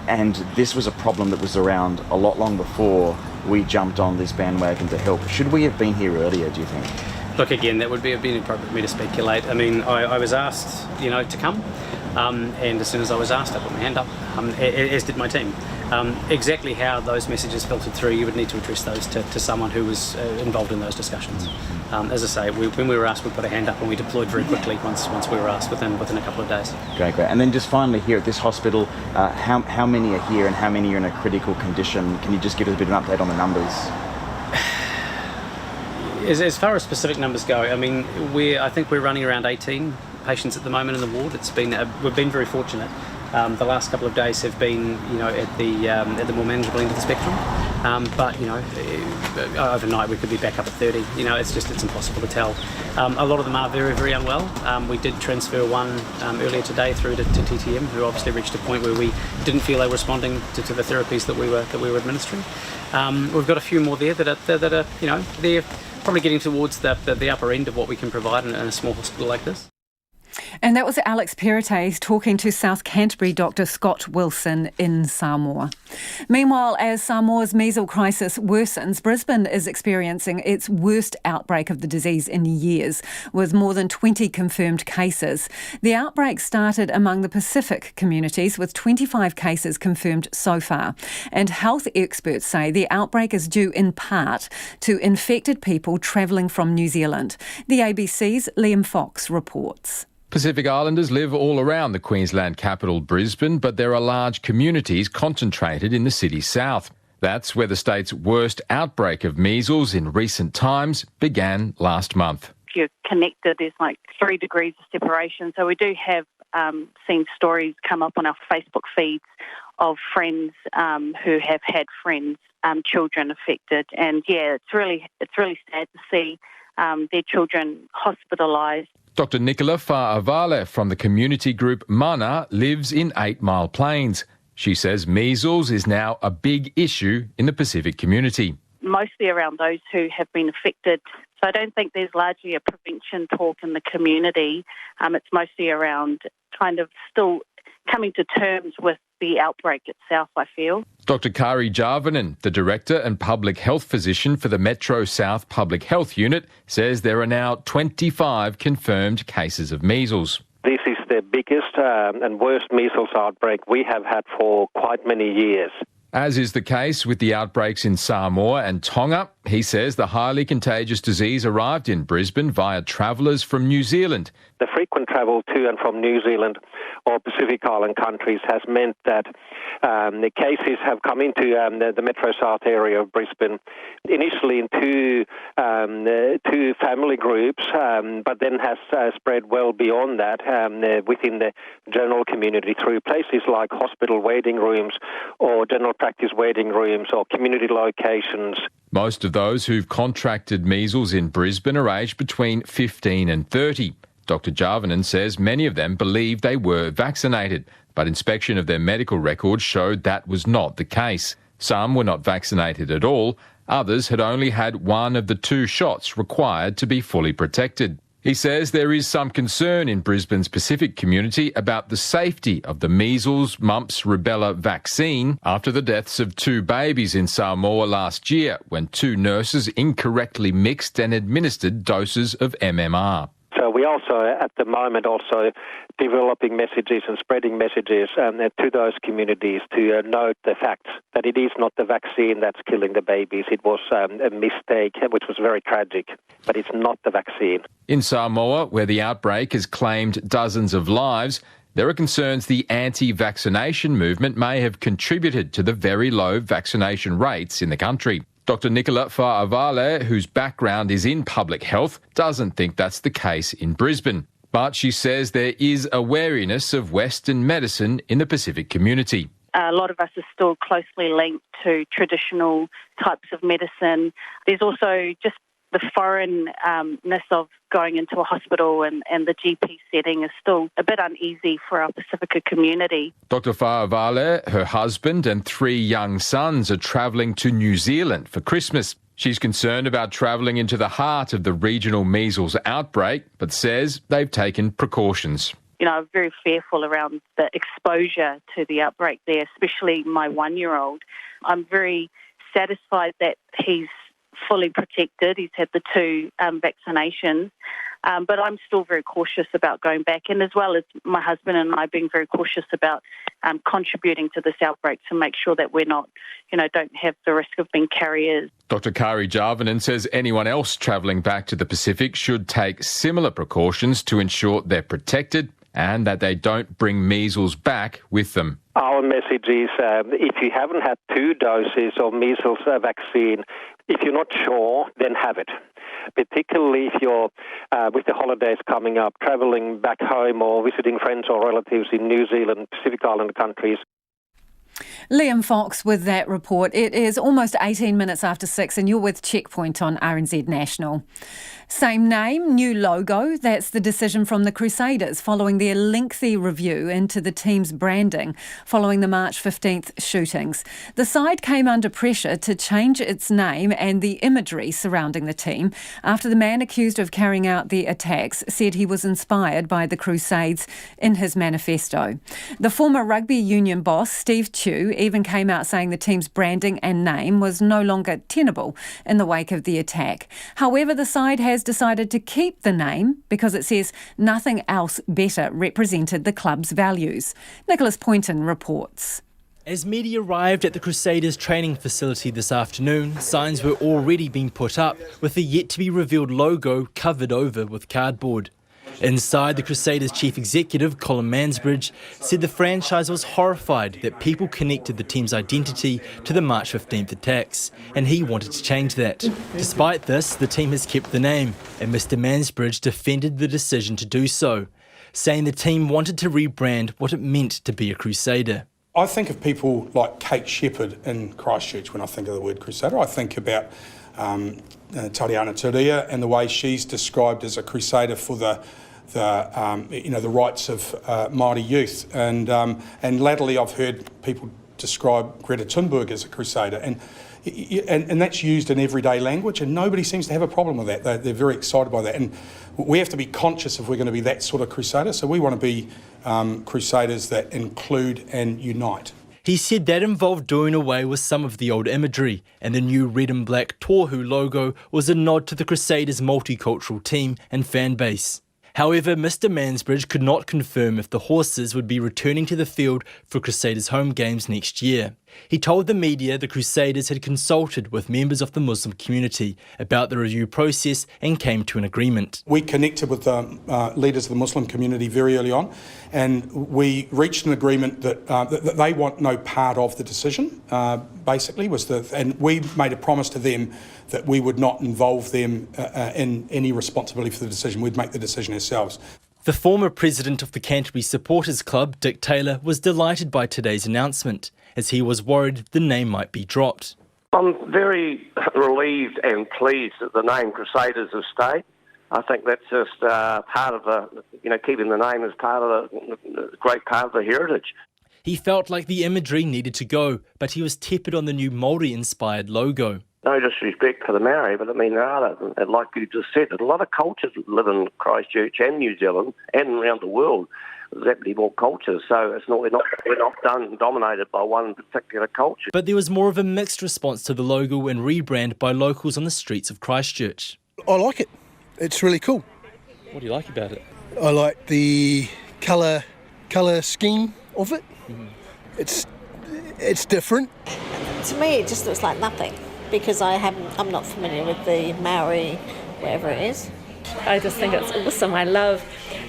And this was a problem that was around a lot long before we jumped on this bandwagon to help. Should we have been here earlier, do you think? Look, again, that would be inappropriate for me to speculate. I mean, I was asked, to come, and as soon as I was asked, I put my hand up, as did my team. Exactly how those messages filtered through, you would need to address those to someone who was involved in those discussions. As I say, when we were asked, we put a hand up and we deployed very quickly once we were asked within a couple of days. Great. And then just finally here at this hospital, how many are here and how many are in a critical condition? Can you just give us a bit of an update on the numbers? As far as specific numbers go, I mean, I think we're running around 18 patients at the moment in the ward. We've been very fortunate. The last couple of days have been, at the more manageable end of the spectrum. But overnight we could be back up at 30. It's impossible to tell. A lot of them are very, very unwell. We did transfer one earlier today through to TTM, who obviously reached a point where we didn't feel they were responding to the therapies that we were administering. We've got a few more there that are they're probably getting towards the upper end of what we can provide in a small hospital like this. And that was Alex Perrottet talking to South Canterbury Dr Scott Wilson in Samoa. Meanwhile, as Samoa's measles crisis worsens, Brisbane is experiencing its worst outbreak of the disease in years, with more than 20 confirmed cases. The outbreak started among the Pacific communities, with 25 cases confirmed so far. And health experts say the outbreak is due in part to infected people travelling from New Zealand. The ABC's Liam Fox reports. Pacific Islanders live all around the Queensland capital, Brisbane, but there are large communities concentrated in the city's south. That's where the state's worst outbreak of measles in recent times began last month. If you're connected, there's like 3 degrees of separation. So we do have seen stories come up on our Facebook feeds of friends who have had friends, children affected, and it's really sad to see their children hospitalised. Dr. Nicola Fa'avale from the community group Mana lives in 8 Mile Plains. She says measles is now a big issue in the Pacific community. Mostly around those who have been affected. So I don't think there's largely a prevention talk in the community. It's mostly around kind of still coming to terms with the outbreak itself, I feel. Dr. Kari Jarvanen, the Director and Public Health Physician for the Metro South Public Health Unit, says there are now 25 confirmed cases of measles. This is the biggest and worst measles outbreak we have had for quite many years. As is the case with the outbreaks in Samoa and Tonga, he says the highly contagious disease arrived in Brisbane via travellers from New Zealand. The frequent travel to and from New Zealand or Pacific Island countries has meant that the cases have come into the Metro South area of Brisbane, initially in two family groups, but then has spread well beyond that within the general community through places like hospital waiting rooms or general practice waiting rooms or community locations. Most of those who've contracted measles in Brisbane are aged between 15 and 30. Dr. Jarvanen says many of them believe they were vaccinated, but inspection of their medical records showed that was not the case. Some were not vaccinated at all. Others had only had one of the 2 shots required to be fully protected. He says there is some concern in Brisbane's Pacific community about the safety of the measles, mumps, rubella vaccine after the deaths of 2 babies in Samoa last year when 2 nurses incorrectly mixed and administered doses of MMR. So we also, at the moment, also developing messages and spreading messages to those communities to note the fact that it is not the vaccine that's killing the babies. It was a mistake, which was very tragic, but it's not the vaccine. In Samoa, where the outbreak has claimed dozens of lives, there are concerns the anti-vaccination movement may have contributed to the very low vaccination rates in the country. Dr. Nicola Fa'avale, whose background is in public health, doesn't think that's the case in Brisbane. But she says there is a wariness of Western medicine in the Pacific community. A lot of us are still closely linked to traditional types of medicine. There's also just the foreignness of going into a hospital and the GP setting is still a bit uneasy for our Pacifica community. Dr. Fa'avale, her husband and 3 young sons are travelling to New Zealand for Christmas. She's concerned about travelling into the heart of the regional measles outbreak, but says they've taken precautions. You know, I'm very fearful around the exposure to the outbreak there, especially my 1-year-old. I'm very satisfied that he's fully protected. He's had the 2 vaccinations, but I'm still very cautious about going back, and as well as my husband and I being very cautious about contributing to this outbreak to make sure that we're not, don't have the risk of being carriers. Dr. Kari Jarvanen says anyone else travelling back to the Pacific should take similar precautions to ensure they're protected and that they don't bring measles back with them. Our message is if you haven't had 2 doses of measles vaccine, if you're not sure, then have it. Particularly if you're, with the holidays coming up, travelling back home or visiting friends or relatives in New Zealand, Pacific Island countries. Liam Fox with that report. It is almost 18 minutes after 6 and you're with Checkpoint on RNZ National. Same name, new logo. That's the decision from the Crusaders following their lengthy review into the team's branding following the March 15th shootings. The side came under pressure to change its name and the imagery surrounding the team after the man accused of carrying out the attacks said he was inspired by the Crusades in his manifesto. The former rugby union boss, Steve Chew, even came out saying the team's branding and name was no longer tenable in the wake of the attack. However, the side has decided to keep the name because it says nothing else better represented the club's values. Nicholas Poynton reports. As media arrived at the Crusaders training facility this afternoon, signs were already being put up with the yet-to-be-revealed logo covered over with cardboard. Inside, the Crusaders' chief executive, Colin Mansbridge, said the franchise was horrified that people connected the team's identity to the March 15th attacks, and he wanted to change that. Despite this, the team has kept the name, and Mr. Mansbridge defended the decision to do so. saying the team wanted to rebrand what it meant to be a Crusader. I think of people like Kate Shepherd in Christchurch when I think of the word Crusader. I think about Tariana Turia and the way she's described as a Crusader for the rights of Māori youth. And latterly I've heard people describe Greta Thunberg as a Crusader. And that's used in everyday language, and nobody seems to have a problem with that. They're very excited by that. And we have to be conscious if we're going to be that sort of Crusader. So we want to be Crusaders that include and unite. He said that involved doing away with some of the old imagery, and the new red and black Tohu logo was a nod to the Crusaders' multicultural team and fan base. However, Mr Mansbridge could not confirm if the horses would be returning to the field for Crusaders home games next year. He told the media the Crusaders had consulted with members of the Muslim community about the review process and came to an agreement. We connected with the leaders of the Muslim community very early on, and we reached an agreement that they want no part of the decision, basically, and we made a promise to them that we would not involve them in any responsibility for the decision. We'd make the decision ourselves. The former president of the Canterbury Supporters Club, Dick Taylor, was delighted by today's announcement, as he was worried the name might be dropped. I'm very relieved and pleased that the name Crusaders has stayed. I think that's just part of keeping the name as part of the great part of the heritage. He felt like the imagery needed to go, but he was tepid on the new Māori-inspired logo. No disrespect to the Maori, but I mean, like you just said, a lot of cultures live in Christchurch and New Zealand and around the world. There's actually more cultures, so we're not dominated by one particular culture. But there was more of a mixed response to the logo and rebrand by locals on the streets of Christchurch. I like it. It's really cool. What do you like about it? I like the colour scheme of it. Mm-hmm. It's different. To me, it just looks like nothing, because I'm not familiar with the Maori, whatever it is. I just think it's awesome. I love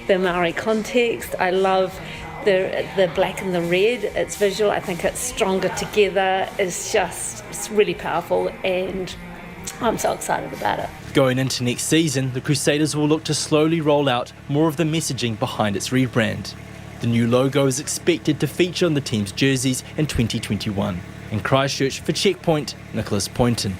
the Maori context. I love the black and the red. It's visual. I think it's stronger together. It's really powerful, and I'm so excited about it. Going into next season, the Crusaders will look to slowly roll out more of the messaging behind its rebrand. The new logo is expected to feature on the team's jerseys in 2021. In Christchurch, for Checkpoint, Nicholas Poynton.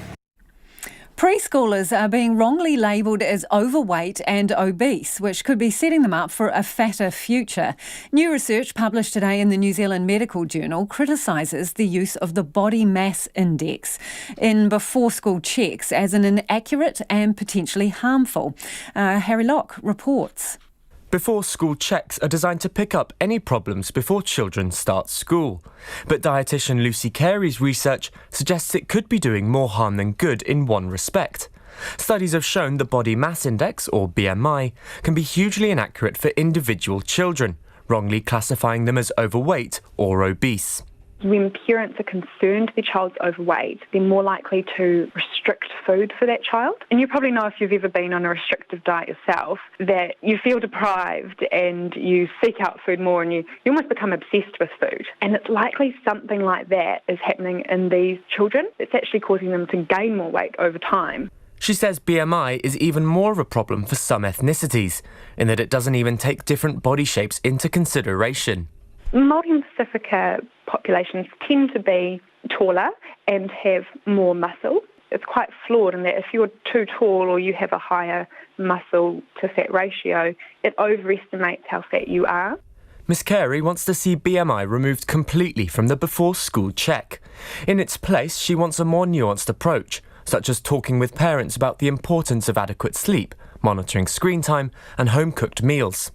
Preschoolers are being wrongly labelled as overweight and obese, which could be setting them up for a fatter future. New research published today in the New Zealand Medical Journal criticises the use of the body mass index in before-school checks as an inaccurate and potentially harmful. Harry Locke reports. Before-school checks are designed to pick up any problems before children start school. But dietitian Lucy Carey's research suggests it could be doing more harm than good in one respect. Studies have shown the body mass index, or BMI, can be hugely inaccurate for individual children, wrongly classifying them as overweight or obese. When parents are concerned their child's overweight, they're more likely to restrict food for that child. And you probably know, if you've ever been on a restrictive diet yourself, that you feel deprived and you seek out food more, and you almost become obsessed with food. And it's likely something like that is happening in these children. It's actually causing them to gain more weight over time. She says BMI is even more of a problem for some ethnicities, in that it doesn't even take different body shapes into consideration. Māori and Pacifica populations tend to be taller and have more muscle. It's quite flawed in that if you're too tall or you have a higher muscle to fat ratio, it overestimates how fat you are. Ms Carey wants to see BMI removed completely from the before-school check. In its place, she wants a more nuanced approach, such as talking with parents about the importance of adequate sleep, monitoring screen time and home-cooked meals.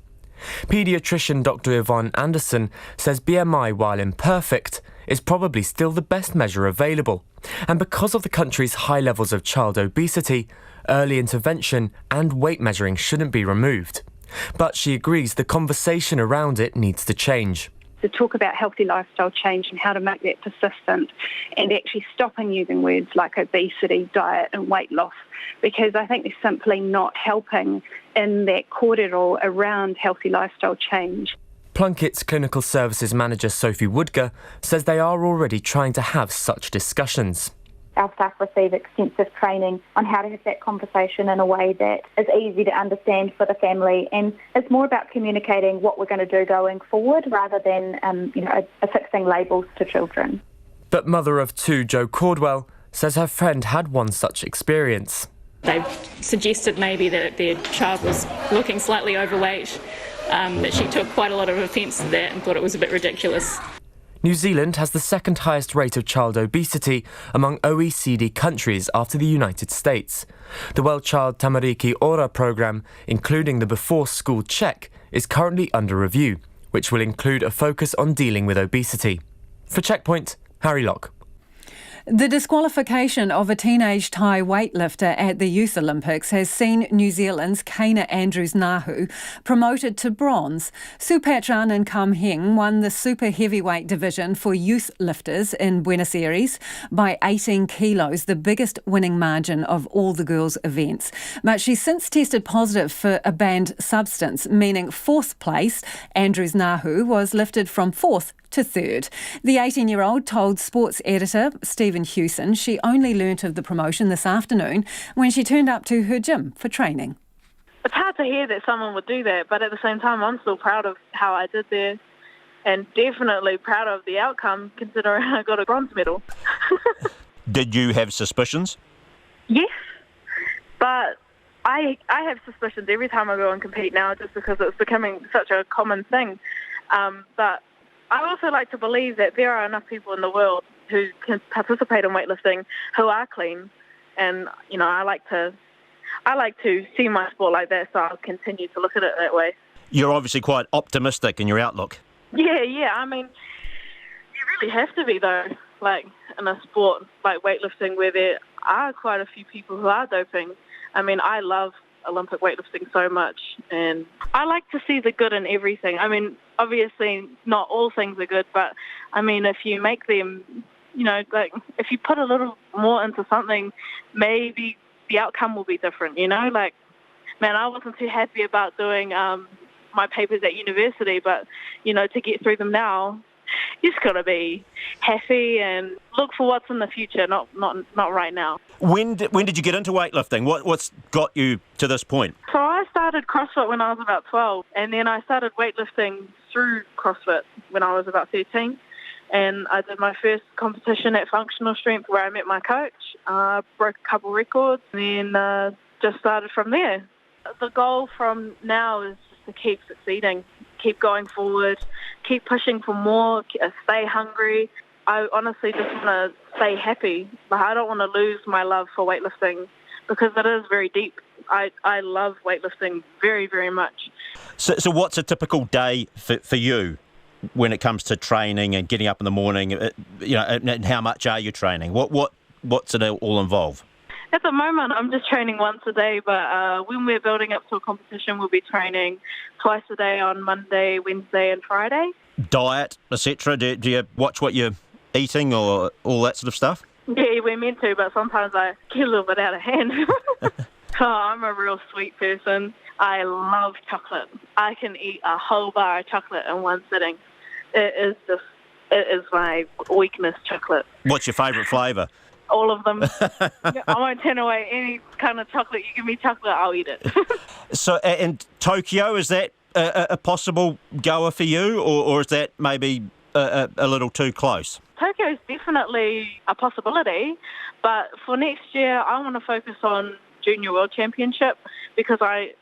Paediatrician Dr Yvonne Anderson says BMI, while imperfect, is probably still the best measure available. And because of the country's high levels of child obesity, early intervention and weight measuring shouldn't be removed. But she agrees the conversation around it needs to change. To talk about healthy lifestyle change and how to make that persistent, and actually stopping using words like obesity, diet and weight loss, because I think they're simply not helping in that kōrero around healthy lifestyle change. Plunkett's Clinical Services Manager Sophie Woodger says they are already trying to have such discussions. our staff receive extensive training on how to have that conversation in a way that is easy to understand for the family, and it's more about communicating what we're going to do going forward rather than affixing labels to children. But mother of two, Jo Cordwell, says her friend had one such experience. They suggested maybe that their child was looking slightly overweight, but she took quite a lot of offence to that and thought it was a bit ridiculous. New Zealand has the second highest rate of child obesity among OECD countries after the United States. The Well Child Tamariki Ora programme, including the Before School Check, is currently under review, which will include a focus on dealing with obesity. For Checkpoint, Harry Locke. The disqualification of a teenage Thai weightlifter at the Youth Olympics has seen New Zealand's Kana Andrews-Nahu promoted to bronze. Supatran and Kam Heng won the super heavyweight division for youth lifters in Buenos Aires by 18 kilos, the biggest winning margin of all the girls' events. But she's since tested positive for a banned substance, meaning fourth place, Andrews-Nahu, was lifted from fourth to third. The 18-year-old told sports editor Stephen Hewson she only learnt of the promotion this afternoon when she turned up to her gym for training. It's hard to hear that someone would do that, but at the same time I'm still proud of how I did there and definitely proud of the outcome considering I got a bronze medal. Did you have suspicions? Yes, but I have suspicions every time I go and compete now just because it's becoming such a common thing. But I also like to believe that there are enough people in the world who can participate in weightlifting who are clean, and I like to see my sport like that, so I'll continue to look at it that way. You're obviously quite optimistic in your outlook. Yeah. I mean, you really have to be though, like in a sport like weightlifting where there are quite a few people who are doping. I mean, I love Olympic weightlifting so much, and I like to see the good in everything. I mean, obviously not all things are good, but I mean, if you make them, like if you put a little more into something, maybe the outcome will be different, Like, man, I wasn't too happy about doing my papers at university, but, to get through them now, you just got to be happy and look for what's in the future, not right now. When did you get into weightlifting? What's got you to this point? So I started CrossFit when I was about 12, and then I started weightlifting through CrossFit when I was about 13. And I did my first competition at Functional Strength where I met my coach, broke a couple records, and then just started from there. The goal from now is just to keep succeeding, keep going forward, keep pushing for more, stay hungry. I honestly just want to stay happy. Like, I don't want to lose my love for weightlifting because it is very deep. I love weightlifting very, very much. So what's a typical day for you when it comes to training and getting up in the morning? And how much are you training? What's it all involve? At the moment, I'm just training once a day, but when we're building up to a competition, we'll be training twice a day on Monday, Wednesday and Friday. Diet, etc. Do you watch what you're eating or all that sort of stuff? Yeah, we're meant to, but sometimes I get a little bit out of hand. I'm a real sweet person. I love chocolate. I can eat a whole bar of chocolate in one sitting. It is my weakness, chocolate. What's your favourite flavour? All of them. I won't turn away any kind of chocolate. You give me chocolate, I'll eat it. So, and Tokyo, is that a possible goer for you, or is that maybe a little too close? Tokyo is definitely a possibility, but for next year, I want to focus on Junior World Championship because I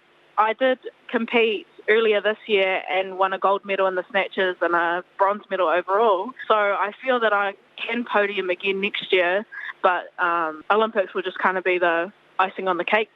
did compete earlier this year and won a gold medal in the snatches and a bronze medal overall. So I feel that I can podium again next year, but Olympics will just kind of be the icing on the cake.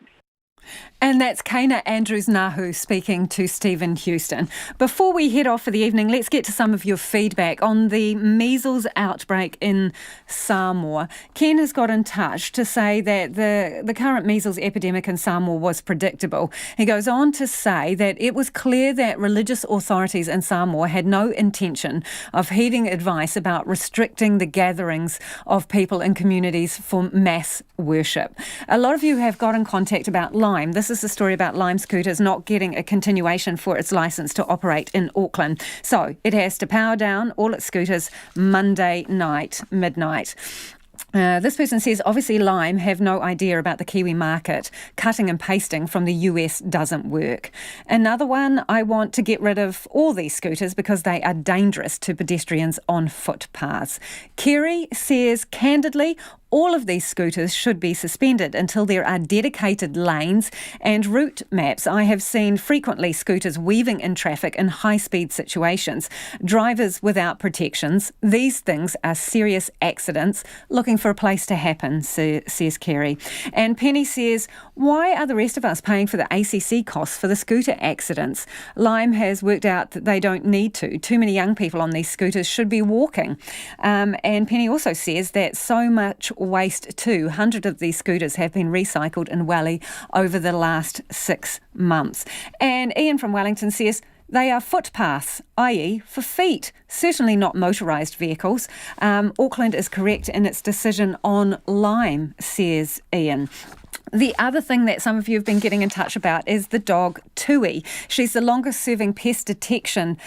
And that's Kana Andrews-Nahu speaking to Stephen Hewson. Before we head off for the evening, let's get to some of your feedback on the measles outbreak in Samoa. Ken has got in touch to say that the current measles epidemic in Samoa was predictable. He goes on to say that it was clear that religious authorities in Samoa had no intention of heeding advice about restricting the gatherings of people in communities for mass worship. A lot of you have got in contact about Lime. This is the story about Lime Scooters not getting a continuation for its licence to operate in Auckland. So it has to power down all its scooters Monday night, midnight. This person says, obviously Lime have no idea about the Kiwi market. Cutting and pasting from the US doesn't work. Another one, I want to get rid of all these scooters because they are dangerous to pedestrians on footpaths. Kerry says, candidly, all of these scooters should be suspended until there are dedicated lanes and route maps. I have seen frequently scooters weaving in traffic in high-speed situations. Drivers without protections. These things are serious accidents looking for a place to happen, says Kerry. And Penny says, why are the rest of us paying for the ACC costs for the scooter accidents? Lime has worked out that they don't need to. Too many young people on these scooters should be walking. And Penny also says that so much waste too. 100 of these scooters have been recycled in Welly over the last 6 months. And Ian from Wellington says, they are footpaths, i.e. for feet, certainly not motorised vehicles. Auckland is correct in its decision on Lime, says Ian. The other thing that some of you have been getting in touch about is the dog Tui. She's the longest serving pest detection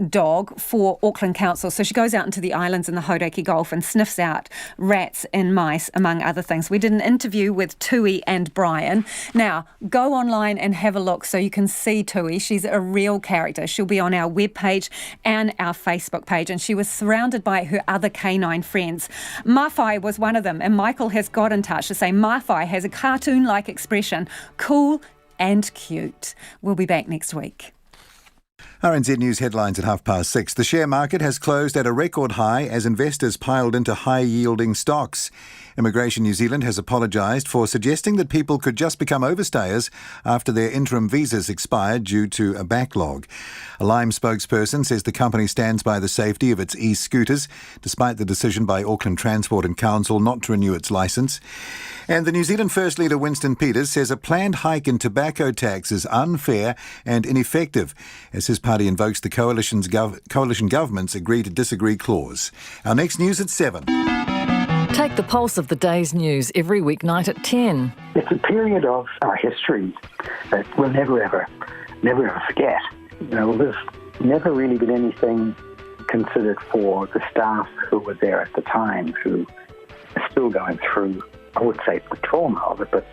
dog for Auckland Council. So she goes out into the islands in the Hauraki Gulf and sniffs out rats and mice, among other things. We did an interview with Tui and Brian. Now, go online and have a look so you can see Tui. She's a real character. She'll be on our webpage and our Facebook page. And she was surrounded by her other canine friends. Mawhai was one of them. And Michael has got in touch to say Mawhai has a cartoon-like expression, cool and cute. We'll be back next week. RNZ News headlines at 6:30. The share market has closed at a record high as investors piled into high-yielding stocks. Immigration New Zealand has apologised for suggesting that people could just become overstayers after their interim visas expired due to a backlog. A Lime spokesperson says the company stands by the safety of its e-scooters, despite the decision by Auckland Transport and Council not to renew its licence. And the New Zealand First Leader Winston Peters says a planned hike in tobacco tax is unfair and ineffective, as his party invokes the coalition government's agree to disagree clause. Our next news at 7. Take the pulse of the day's news every weeknight at 10. It's a period of our history that we'll never ever forget. There's never really been anything considered for the staff who were there at the time, who are still going through, I would say, the trauma of it, but,